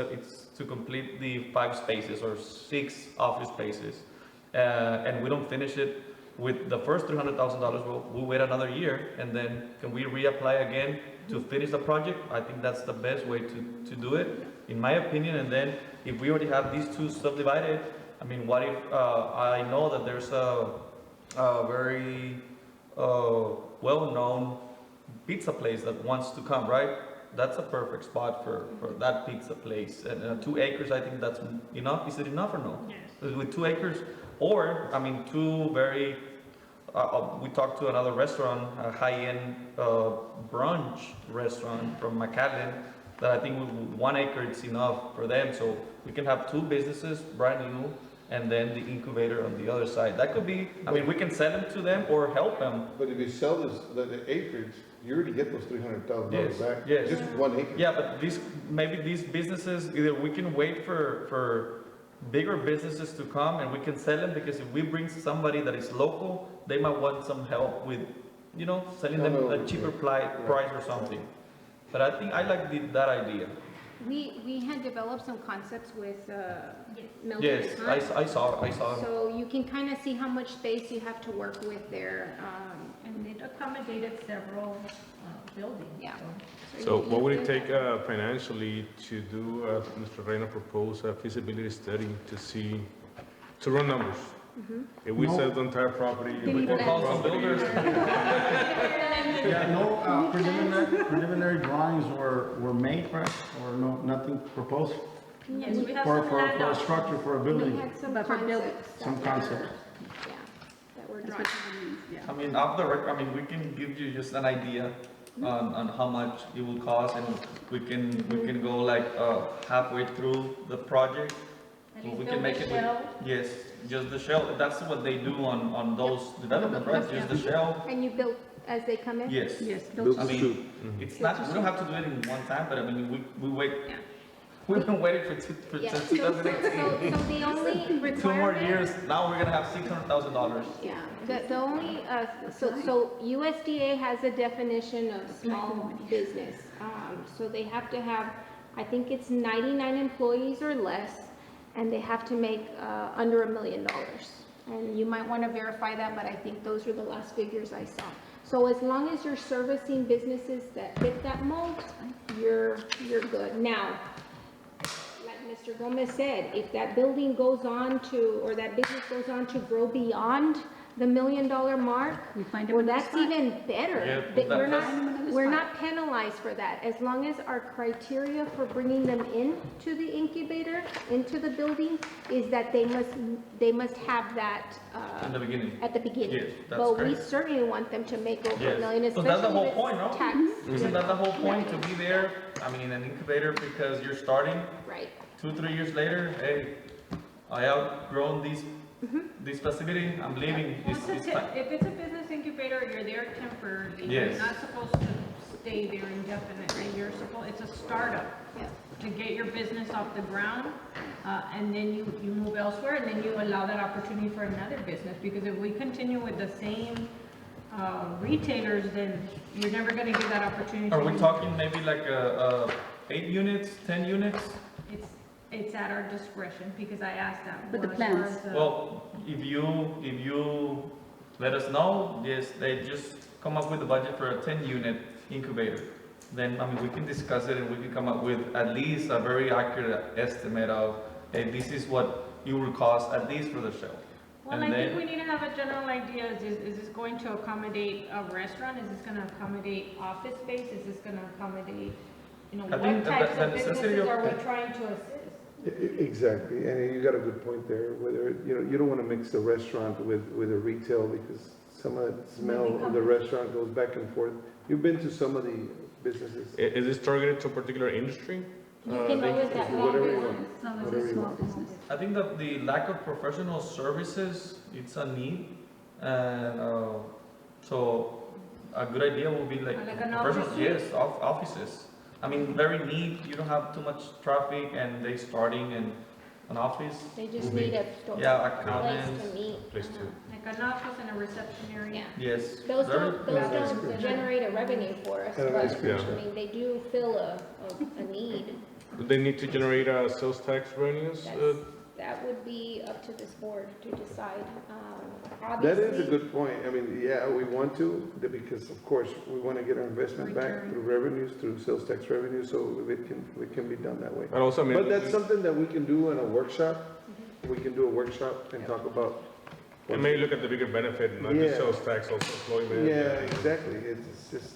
to complete the 5 spaces or 6 office spaces, and we don't finish it with the first $300,000, we'll wait another year, and then can we reapply again to finish the project? I think that's the best way to do it, in my opinion. And then if we already have these 2 subdivided, I mean, what if I know that there's a very well-known pizza place that wants to come, right? That's a perfect spot for that pizza place. And 2 acres, I think that's enough. Is it enough or no? Yes. With 2 acres, or, I mean, 2 very, we talked to another restaurant, a high-end brunch restaurant from McAllen, that I think with 1 acre it's enough for them. So we can have 2 businesses, brand new, and then the incubator on the other side. That could be, I mean, we can sell them to them or help them. But if you sell the acreage, you already get those $300,000 Yes, back. yes. Just 1 acre. Yeah, but maybe these businesses, either we can wait for bigger businesses to come and we can sell them, because if we bring somebody that is local, they might want some help with, selling them a cheaper price or something. But I think I like that idea. We had developed some concepts with Mildred. Yes, I saw them. So you can kind of see how much space you have to work with there. And it accommodated several buildings. Yeah. So what would it take financially to do, as Mr. Reyna proposed, a feasibility study to run numbers? If we sell the entire property, if we We'll call some builders. Yeah, no, preliminary drawings were made, right? Or no, nothing proposed? Yes, we have For some land a out. structure, for a We building? had some But for building- concepts. Some that concept. were- Yeah, that were That's drawn. what it means, yeah. I mean, off the record, I mean, we can give you just an idea on how much it will cost, and we can go like halfway through the project. At least We build can make the it shell. Yes, just the shell. That's what they do on those developments, right? Just the shell. And you built as they come in? Yes. Yes, Build I to mean, suit. it's not, we don't have to do it in one time, but I mean, we wait. Yeah. We've been waiting for Yeah, since so 2018. the only requirement. 2 more years, now we're gonna have $600,000. Yeah, the only, so USDA has a definition of small business. So they have to have, I think it's 99 employees or less, and they have to make under $1 million. And you might want to verify that, but I think those are the last figures I saw. So as long as you're servicing businesses that fit that mold, you're good. Now, like Mr. Gomez said, if that building goes on to, or that business goes on to grow beyond the $1 million mark, We find them well, another that's spot. even better. Yeah, That well, we're that's- not, we're not penalized for that. As long as our criteria for bringing them into the incubator, into the building, is that they must have that, In the beginning. at the beginning. Yes, that's But we correct. certainly want them to make over Yes. $1 million, So that's the especially whole if point, no? it's tax. Isn't that the whole point, to be there? I mean, an incubator, because you're starting, Right. 2-3 years later, hey, I outgrown this facility, I'm leaving. It's time. If it's a business incubator, you're there temporarily. Yes. You're not supposed to stay there indefinitely. It's a startup Yeah. to get your business off the ground, and then you move elsewhere, and then you allow that opportunity for another business. Because if we continue with the same retailers, then you're never gonna get that opportunity. Are to we use- talking maybe like 8 units, 10 units? It's at our discretion, because I asked that. But the as far plans. as, Well, if you let us know, yes, they just come up with a budget for a 10-unit incubator. Then, I mean, we can discuss it and we can come up with at least a very accurate estimate of, hey, this is what you will cost at least for the shell. Well, And I think then- we need to have a general idea. Is this going to accommodate a restaurant? Is this gonna accommodate office space? Is this gonna accommodate, I what think types the of necessity businesses of- are we trying to assist? Exactly, and you got a good point there, whether, you don't want to mix the restaurant with a retail, because some of the smell of the restaurant goes back and forth. You've been to some of the businesses. Is this targeted to a particular industry? You can go with that small Whatever you business. want. As long as Whatever it's you small want. business. I think that the lack of professional services, it's a need. And so a good idea would be like Like an professional, office? yes, offices. I mean, very neat, you don't have too much traffic and they starting in an office. They just need a store, Yeah, place accountants. to meet. Place to. Like an office and a reception area? Yeah. Yes. Those very- don't generate a revenue for us, And an ice but, cream I mean, they do fill a need. Do they need to generate sales tax revenues? That would be up to this board to decide. That is a Obviously, good point. I mean, yeah, we want to, because of course, we want to get our investment back Return. through revenues, through sales tax revenue, so it can be done that way. But also, I mean, But that's something that we can do in a workshop. We can do a workshop and talk about. and maybe look at the bigger benefit, not just Yeah. sales tax, also employment. Yeah, exactly. It's just,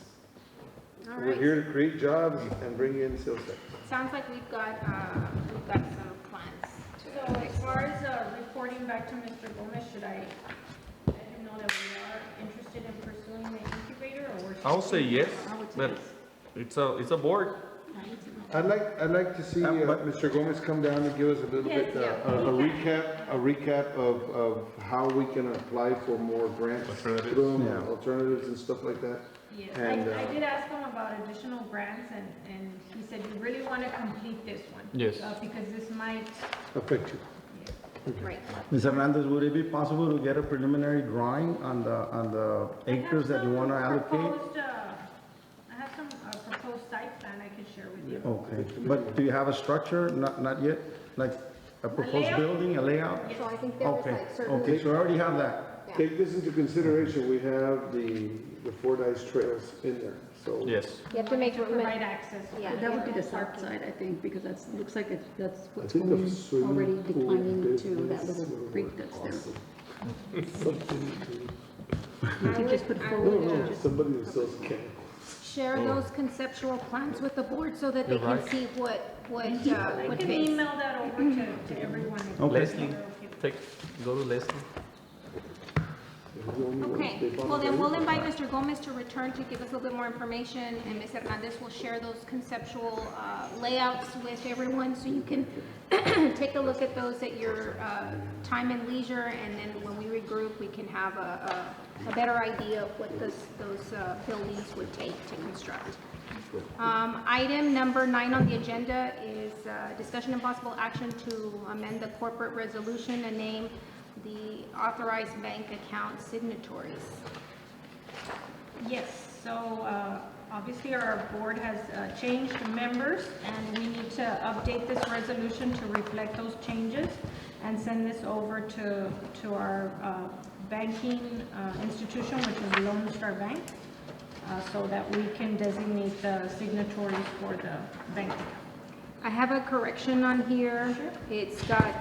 all we're right. here to create jobs and bring in sales tax. Sounds like we've got some plans. So as far as reporting back to Mr. Gomez, should I let him know that we are interested in pursuing the incubator, or? I'll say yes, but it's a board. I'd like to see Mr. Gomez come down and give us a little bit, a recap of how we can apply for more grants through them, Yeah. alternatives and stuff like that. Yes, And, I did ask him about additional grants, and he said you really want to complete this one. Yes. Because this might, Affect you. Right. Ms. Hernandez, would it be possible to get a preliminary drawing on the acres that you want to allocate? I have some proposed site plan I could share with you. Okay, but do you have a structure? Not yet? Like a proposed layout? building, a layout? So I think there was Okay, like certain. okay, so I already have that. Yeah. Take this into consideration, we have the Fordyce trails in there, so. Yes. You have to make, Provide access. yeah. That would be the south side, I think, because that's, looks like that's I what's think going, the swimming already pool declining to that business little would creek work that's there. awesome. You could just put No, forward, no, somebody who sells chemicals. share those conceptual plans with the board so that they You're can right. see what I what can fits. email that over to everyone. if Okay. Leslie, go to Leslie. Okay, well then we'll invite Mr. Gomez to return to give us a little bit more information, and Ms. Hernandez will share those conceptual layouts with everyone, so you can take a look at those at your time and leisure, and then when we regroup, we can have a better idea of what those buildings would take to construct. Item number 9 on the agenda is discussion and possible action to amend the corporate resolution and name the authorized bank account signatories. Yes, so obviously our board has changed members, and we need to update this resolution to reflect those changes and send this over to our banking institution, which is Lone Star Bank, so that we can designate the signatories for the bank account. I have a correction on here. It's got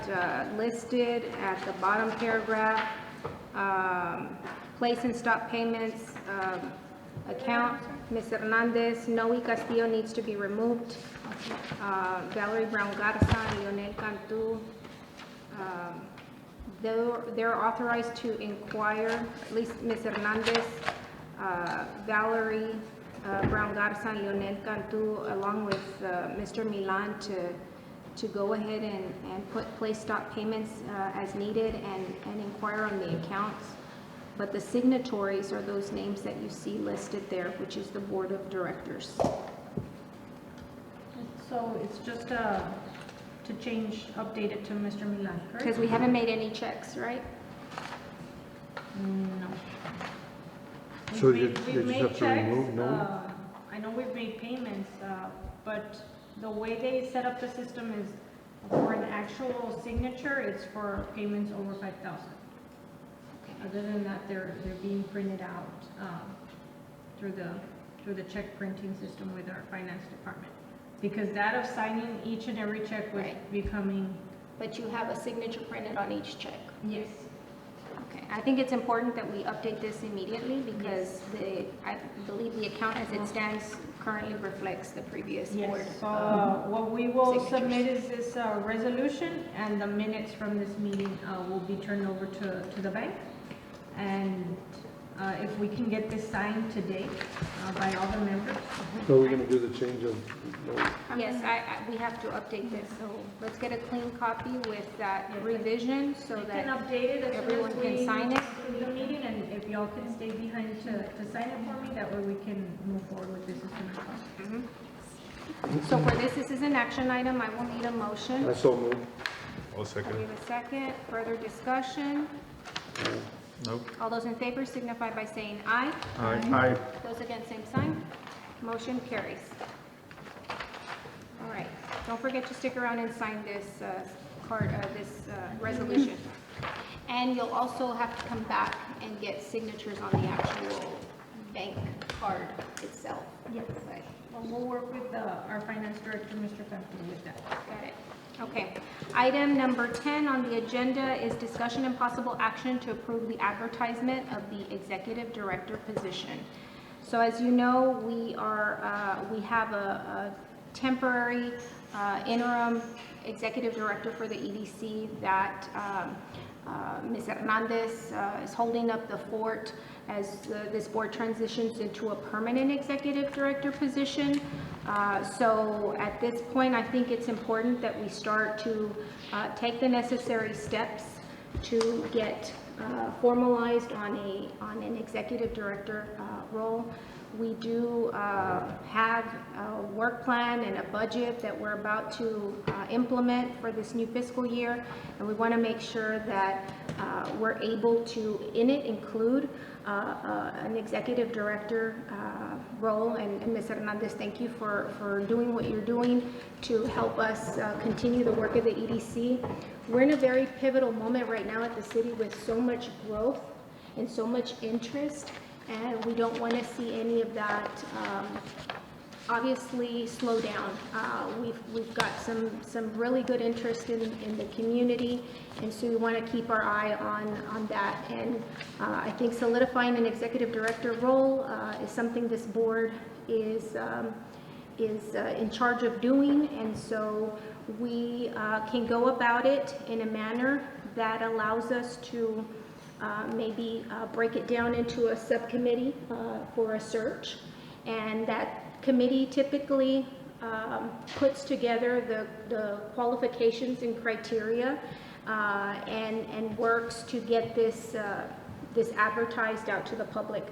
listed at the bottom paragraph, place and stop payments, account, Ms. Hernandez, Noe Castillo needs to be removed. Valerie Brown Garza, Leonel Cantu, they're authorized to inquire, at least Ms. Hernandez, Valerie Brown Garza and Leonel Cantu, along with Mr. Milan, to go ahead and put place stop payments as needed and inquire on the accounts. But the signatories are those names that you see listed there, which is the board of directors. So it's just to update it to Mr. Milan, correct? Because we haven't made any checks, right? No. So We've you made- just we've made have to checks, remove no? I know we've made payments, but the way they set up the system is for an actual signature, it's for payments over 5,000. Other than that, they're being printed out through the check printing system with our finance department. Because that of signing each and every check was Right. becoming, But you have a signature printed on each check. yes. Okay, I think it's important that we update this immediately because I believe the account as it stands currently reflects the previous board. Yes, so what we will signatures. submit is this resolution, and the minutes from this meeting will be turned over to the bank. And if we can get this signed today by all the members. So we're gonna do the change of, Yes, we have to update this, so let's get a clean copy with that revision so You that can update it as soon everyone as can we sign it. conclude the meeting, and if y'all can stay behind to sign it for me, that way we can move forward with this as soon as possible. So for this is an action item, I will need a motion. I so move. I'll I second. need a second, further discussion. Nope. All those in favor signify by saying aye. Aye. Those against, same sign. Motion carries. All right. Don't forget to stick around and sign this resolution. And you'll also have to come back and get signatures on the actual bank card itself. Yes. Okay. Well, we'll work with our finance director, Mr. Cantor, with that. Got it. Okay. Item number 10 on the agenda is discussion and possible action to approve the advertisement of the executive director position. So as you know, we have a temporary interim executive director for the EDC that Ms. Hernandez is holding up the fort as this board transitions into a permanent executive director position. So at this point, I think it's important that we start to take the necessary steps to get formalized on an executive director role. We do have a work plan and a budget that we're about to implement for this new fiscal year, and we want to make sure that we're able to, in it, include an executive director role. And Ms. Hernandez, thank you for doing what you're doing to help us continue the work of the EDC. We're in a very pivotal moment right now at the city with so much growth and so much interest, and we don't want to see any of that obviously slow down. We've got some really good interest in the community, and so we want to keep our eye on that. And I think solidifying an executive director role is something this board is in charge of doing, and so we can go about it in a manner that allows us to maybe break it down into a subcommittee for a search, and that committee typically puts together the qualifications and criteria and works to get this advertised out to the public.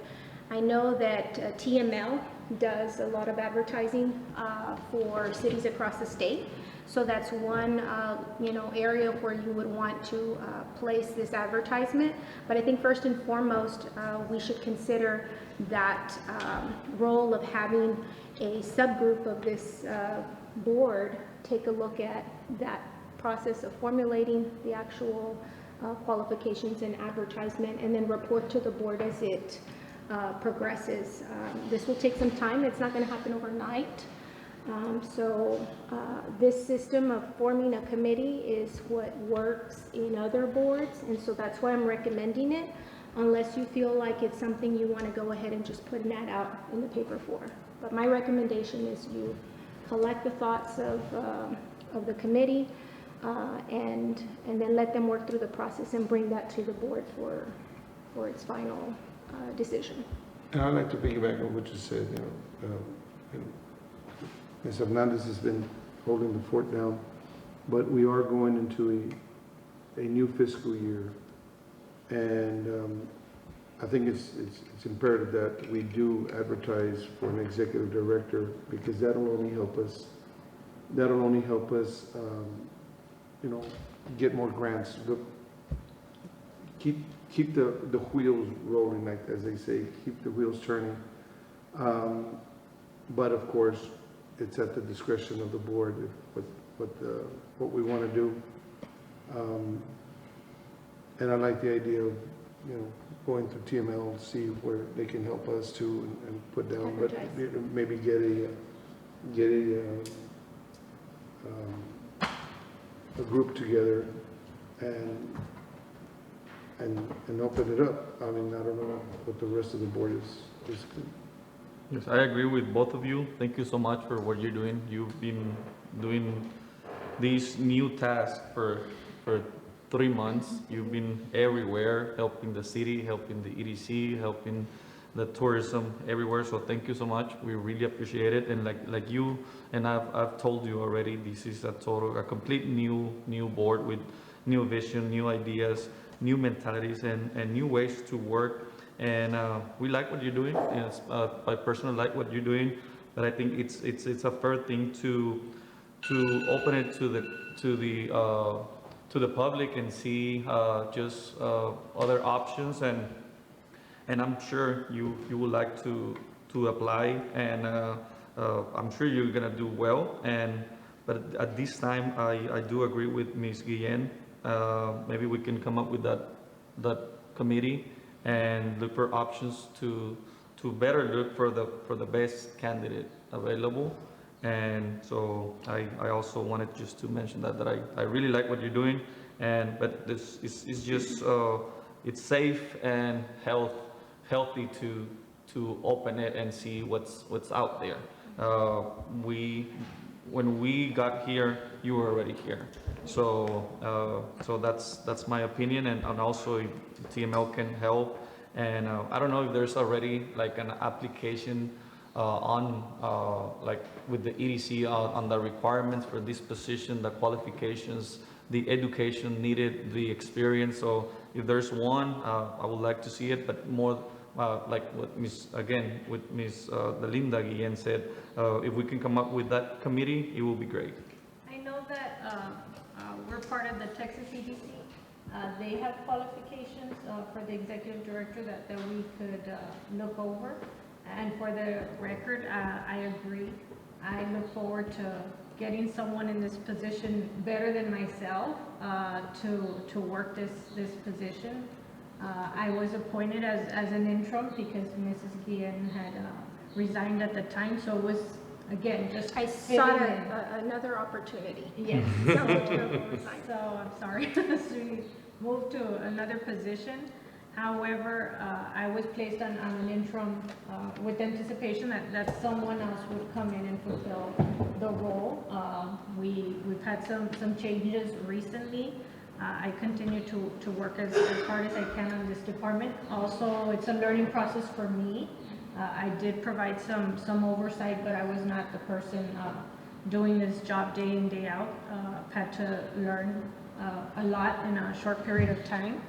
I know that TML does a lot of advertising for cities across the state. So that's one, area where you would want to place this advertisement. But I think first and foremost, we should consider that role of having a subgroup of this board take a look at that process of formulating the actual qualifications and advertisement, and then report to the board as it progresses. This will take some time. It's not going to happen overnight. This system of forming a committee is what works in other boards, and so that's why I'm recommending it, unless you feel like it's something you want to go ahead and just put an ad out in the paper for. But my recommendation is you collect the thoughts of the committee and then let them work through the process and bring that to the board for its final decision. And I'd like to piggyback on what you said. Ms. Hernandez has been holding the fort down, but we are going into a new fiscal year, and I think it's imperative that we do advertise for an executive director, because that'll only help us. Get more grants. Keep the wheels rolling, like as they say. Keep the wheels turning. But of course, it's at the discretion of the board what we want to do. And I like the idea of going through TML, see where they can help us too, and put down, but maybe get a group together and open it up. I mean, I don't know what the rest of the board is. Yes, I agree with both of you. Thank you so much for what you're doing. You've been doing these new tasks for 3 months. You've been everywhere, helping the city, helping the EDC, helping the tourism everywhere. So thank you so much. We really appreciate it. And like you, and I've told you already, this is a complete new board with new vision, new ideas, new mentalities, and new ways to work. And we like what you're doing. Yes, I personally like what you're doing, but I think it's a fair thing to open it to the public and see just other options, and I'm sure you would like to apply, and I'm sure you're gonna do well. And But at this time, I do agree with Ms. Guillen. Maybe we can come up with that committee and look for options to better look for the best candidate available. And so I also wanted just to mention that I really like what you're doing, but this is just it's safe and healthy to open it and see what's out there. When we got here, you were already here. So that's my opinion, and also if TML can help. And I don't know if there's already like an application like with the EDC on the requirements for this position, the qualifications, the education needed, the experience. So if there's one, I would like to see it, but more like what Ms. Delinda Guillen said, if we can come up with that committee, it will be great. I know that we're part of the Texas EDC. They have qualifications for the executive director that we could look over. And for the record, I agree. I look forward to getting someone in this position better than myself to work this position. I was appointed as an interim because Mrs. Guillen had resigned at the time, so it was, again, just. I sought another opportunity. Yes. So So I'm sorry, so we moved to another position. However, I was placed on an interim with anticipation that someone else would come in and fulfill the role. We've had some changes recently. I continue to work as hard as I can on this department. Also, it's a learning process for me. I did provide some oversight, but I was not the person doing this job day in, day out. I've had to learn a lot in a short period of time.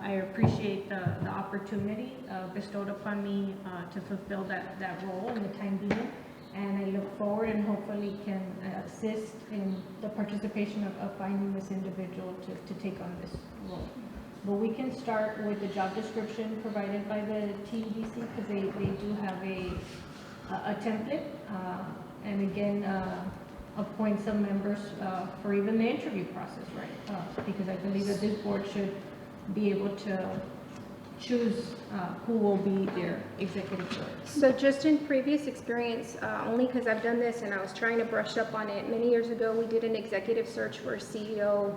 I appreciate the opportunity bestowed upon me to fulfill that role in the time being. And I look forward and hopefully can assist in the participation of finding this individual to take on this role. But we can start with the job description provided by the TEDC because they do have a template. And again, appoint some members for even the interview process, right? Because I believe that this board should be able to choose who will be their executive director. So just in previous experience, only because I've done this and I was trying to brush up on it, many years ago we did an executive search for a CEO.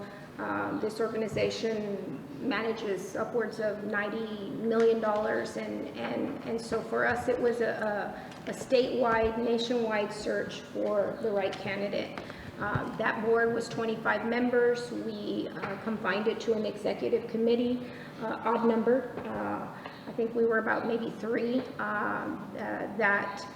This organization manages upwards of $90 million, and so for us it was a statewide, nationwide search for the right candidate. That board was 25 members. We confined it to an executive committee, odd number. I think we were about maybe 3 that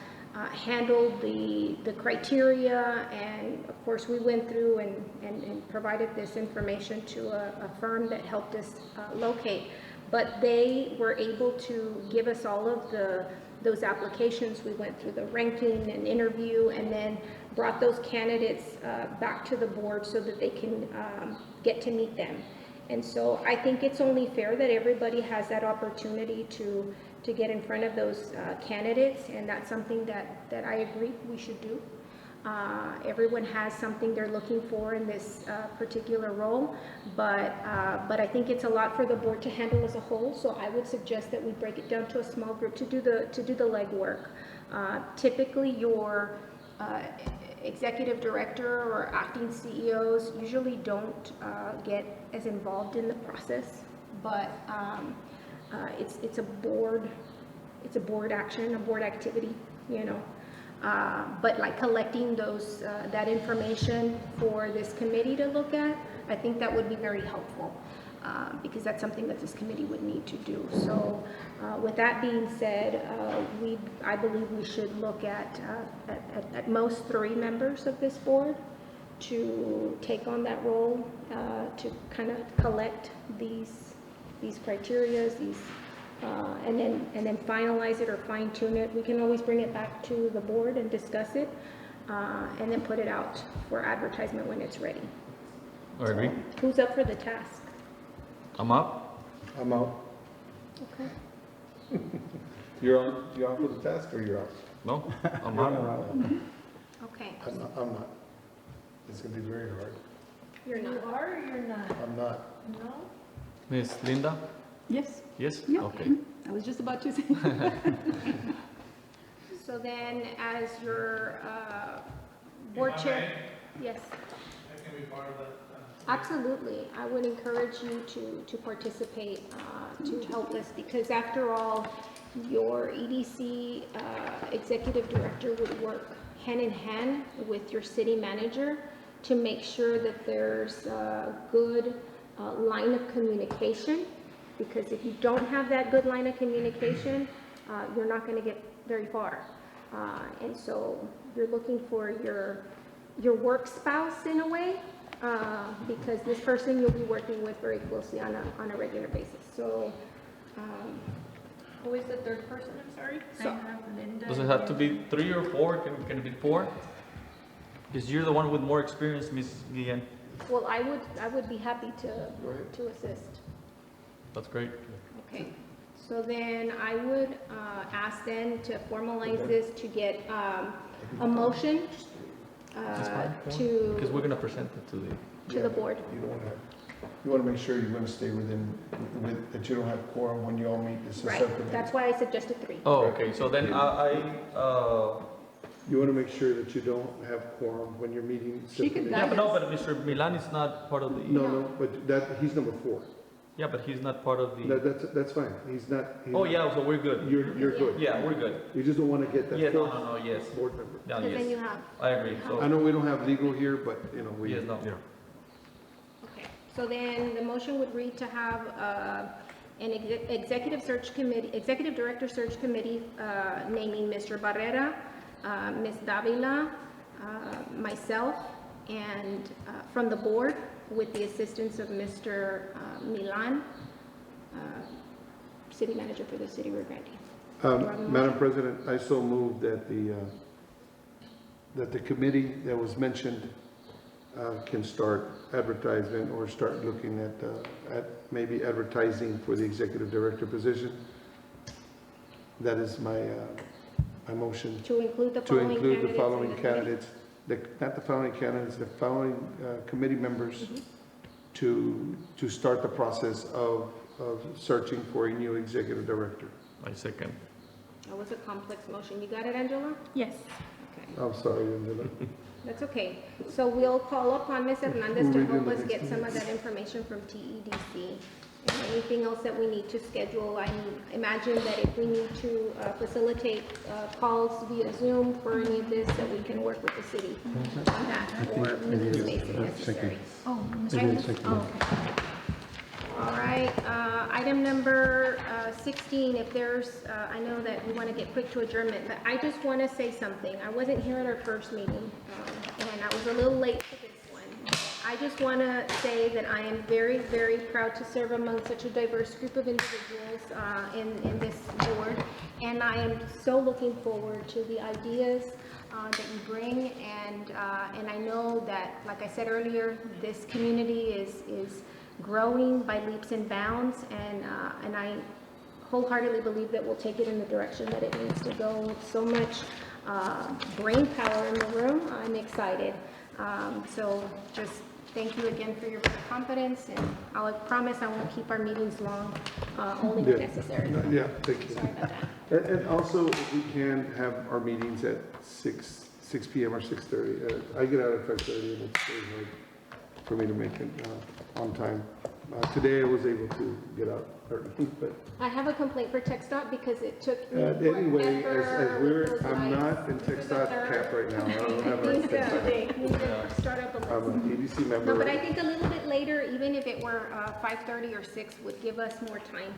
handled the criteria, and of course we went through and provided this information to a firm that helped us locate. But they were able to give us all of those applications. We went through the ranking and interview and then brought those candidates back to the board so that they can get to meet them. And so I think it's only fair that everybody has that opportunity to get in front of those candidates, and that's something that I agree we should do. Everyone has something they're looking for in this particular role, but I think it's a lot for the board to handle as a whole, so I would suggest that we break it down to a small group to do the legwork. Typically your executive director or acting CEOs usually don't get as involved in the process, but it's a board action, a board activity, you know. But like collecting those that information for this committee to look at, I think that would be very helpful because that's something that this committee would need to do. So with that being said, I believe we should look at most 3 members of this board to take on that role, to kind of collect these criteria, and then finalize it or fine tune it. We can always bring it back to the board and discuss it, and then put it out for advertisement when it's ready. I agree. So, who's up for the task? I'm up. I'm out. Okay. You're on for the task or you're out? No, I'm out. Okay. I'm not. It's gonna be very hard. You're not. You are or you're not? I'm not. No? Ms. Linda? Yes, Yes? Yep. Okay. I was just about to say. So then, as your board If I chair, yes, I can be part of that. absolutely. I would encourage you to participate, to help us, because after all, your EDC executive director would work hand in hand with your city manager to make sure that there's a good line of communication, because if you don't have that good line of communication, you're not going to get very far. And so you're looking for your work spouse in a way, because this person you'll be working with very closely on a regular basis. So, Who is the third person, I'm sorry? I So- have Linda. Does it have to be 3 or 4? Can it be 4? Because you're the one with more experience, Ms. Guillen. well, I would be happy to assist. That's great. Okay, so then I would ask then to formalize this to get a motion Because to we're going to present it to the... board. You don't wanna, you wanna make sure you're gonna stay that you don't have quorum when you all meet as a Right, subcommittee. that's why I suggested 3. Oh, okay. So then You wanna make sure that you don't have quorum when you're meeting. She could subcommittee. yeah, guide but no, us. but Mr. Milan is not part of the... No, but he's number 4. Yeah, but he's not part of No, the... that's fine. He's not. Oh, yeah, so we're good. You're good. Yeah, we're good. You just don't wanna get that Yeah, no, fourth no, no, yes. board member. No, Because then you yes. have, I agree. I So, know we don't have legal here, but, you know, we. yes, no. okay, so then the motion would read to have an executive director search committee naming Mr. Barrera, Ms. Davila, myself, and from the board with the assistance of Mr. Milan, city manager for the city of Rio Grande. Do I have a motion? Madam President, I so move that the committee that was mentioned can start advertisement or start looking at maybe advertising for the executive director position. That is my motion. To include the To following include candidates. the following in the committee? candidates, not the following candidates, the following committee members to start the process of searching for a new executive director. I second. That was a complex motion. You got it, Angela? Yes. Okay, I'm sorry, Angela. that's okay. So we'll call upon Ms. Hernandez to We'll help redo us the get next some of that information from TEDC. And anything else that we need to schedule, I imagine that if we need to facilitate calls via Zoom for any of this, that we can work with the city on that, or meeting space if necessary. Oh, Right? Oh, okay. All right, item number 16, if there's, I know that we want to get quick to adjournment, but I just want to say something. I wasn't here at our first meeting, and I was a little late to this one. I just want to say that I am very, very proud to serve among such a diverse group of individuals in this board, and I am so looking forward to the ideas that you bring, and I know that, like I said earlier, this community is growing by leaps and bounds, and I wholeheartedly believe that we'll take it in the direction that it needs to go. With so much brain power in the room, I'm excited. So just thank you again for your confidence, and I promise I won't keep our meetings long, only when necessary. Yeah, thank you. Sorry about that. And also, if we can have our meetings at 6 PM or 6:30. I get out at 5:30, and it's very hard for me to make it on time. Today I was able to get out early, but I have a complaint for TxDOT because it took me anyway, forever as with those I'm lights. not in TxDOT cap right now. I don't have a Needs to TxDOT. update, needs to start up a little. I'm an EDC member. No, but I think a little bit later, even if it were 5:30 or 6, would give us more time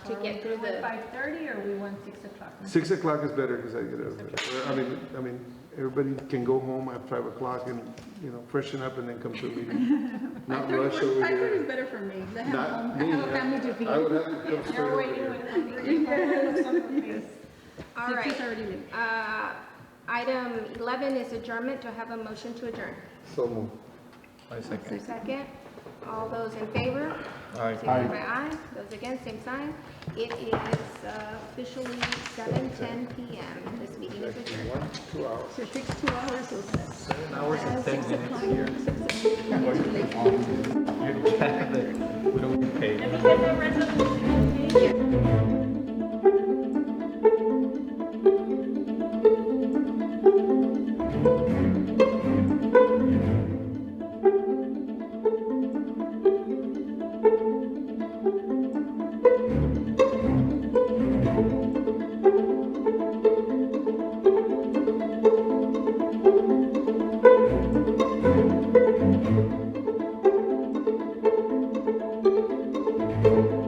to get through the. 5:30 or we want 6 o'clock? 6 o'clock is better because I get out of it. I mean, everybody can go home at 5 o'clock and, freshen up and then come to a meeting. Not rush over 5:30 is here. better for me. I Not have me. a family to feed. I would have to come straight You're over waiting here. with hungry. All right. 6:30 leave. Item 11 is adjournment. Do I have a motion to adjourn? So move. I second. Second. All those in favor? Aye. Signify by aye. Those against, same sign. It is officially 7:10 PM. This meeting is adjourned. So it takes 2 hours, so that's. 7 hours and 10 minutes here. We don't get paid. Let me get the resolution, okay? Thank you.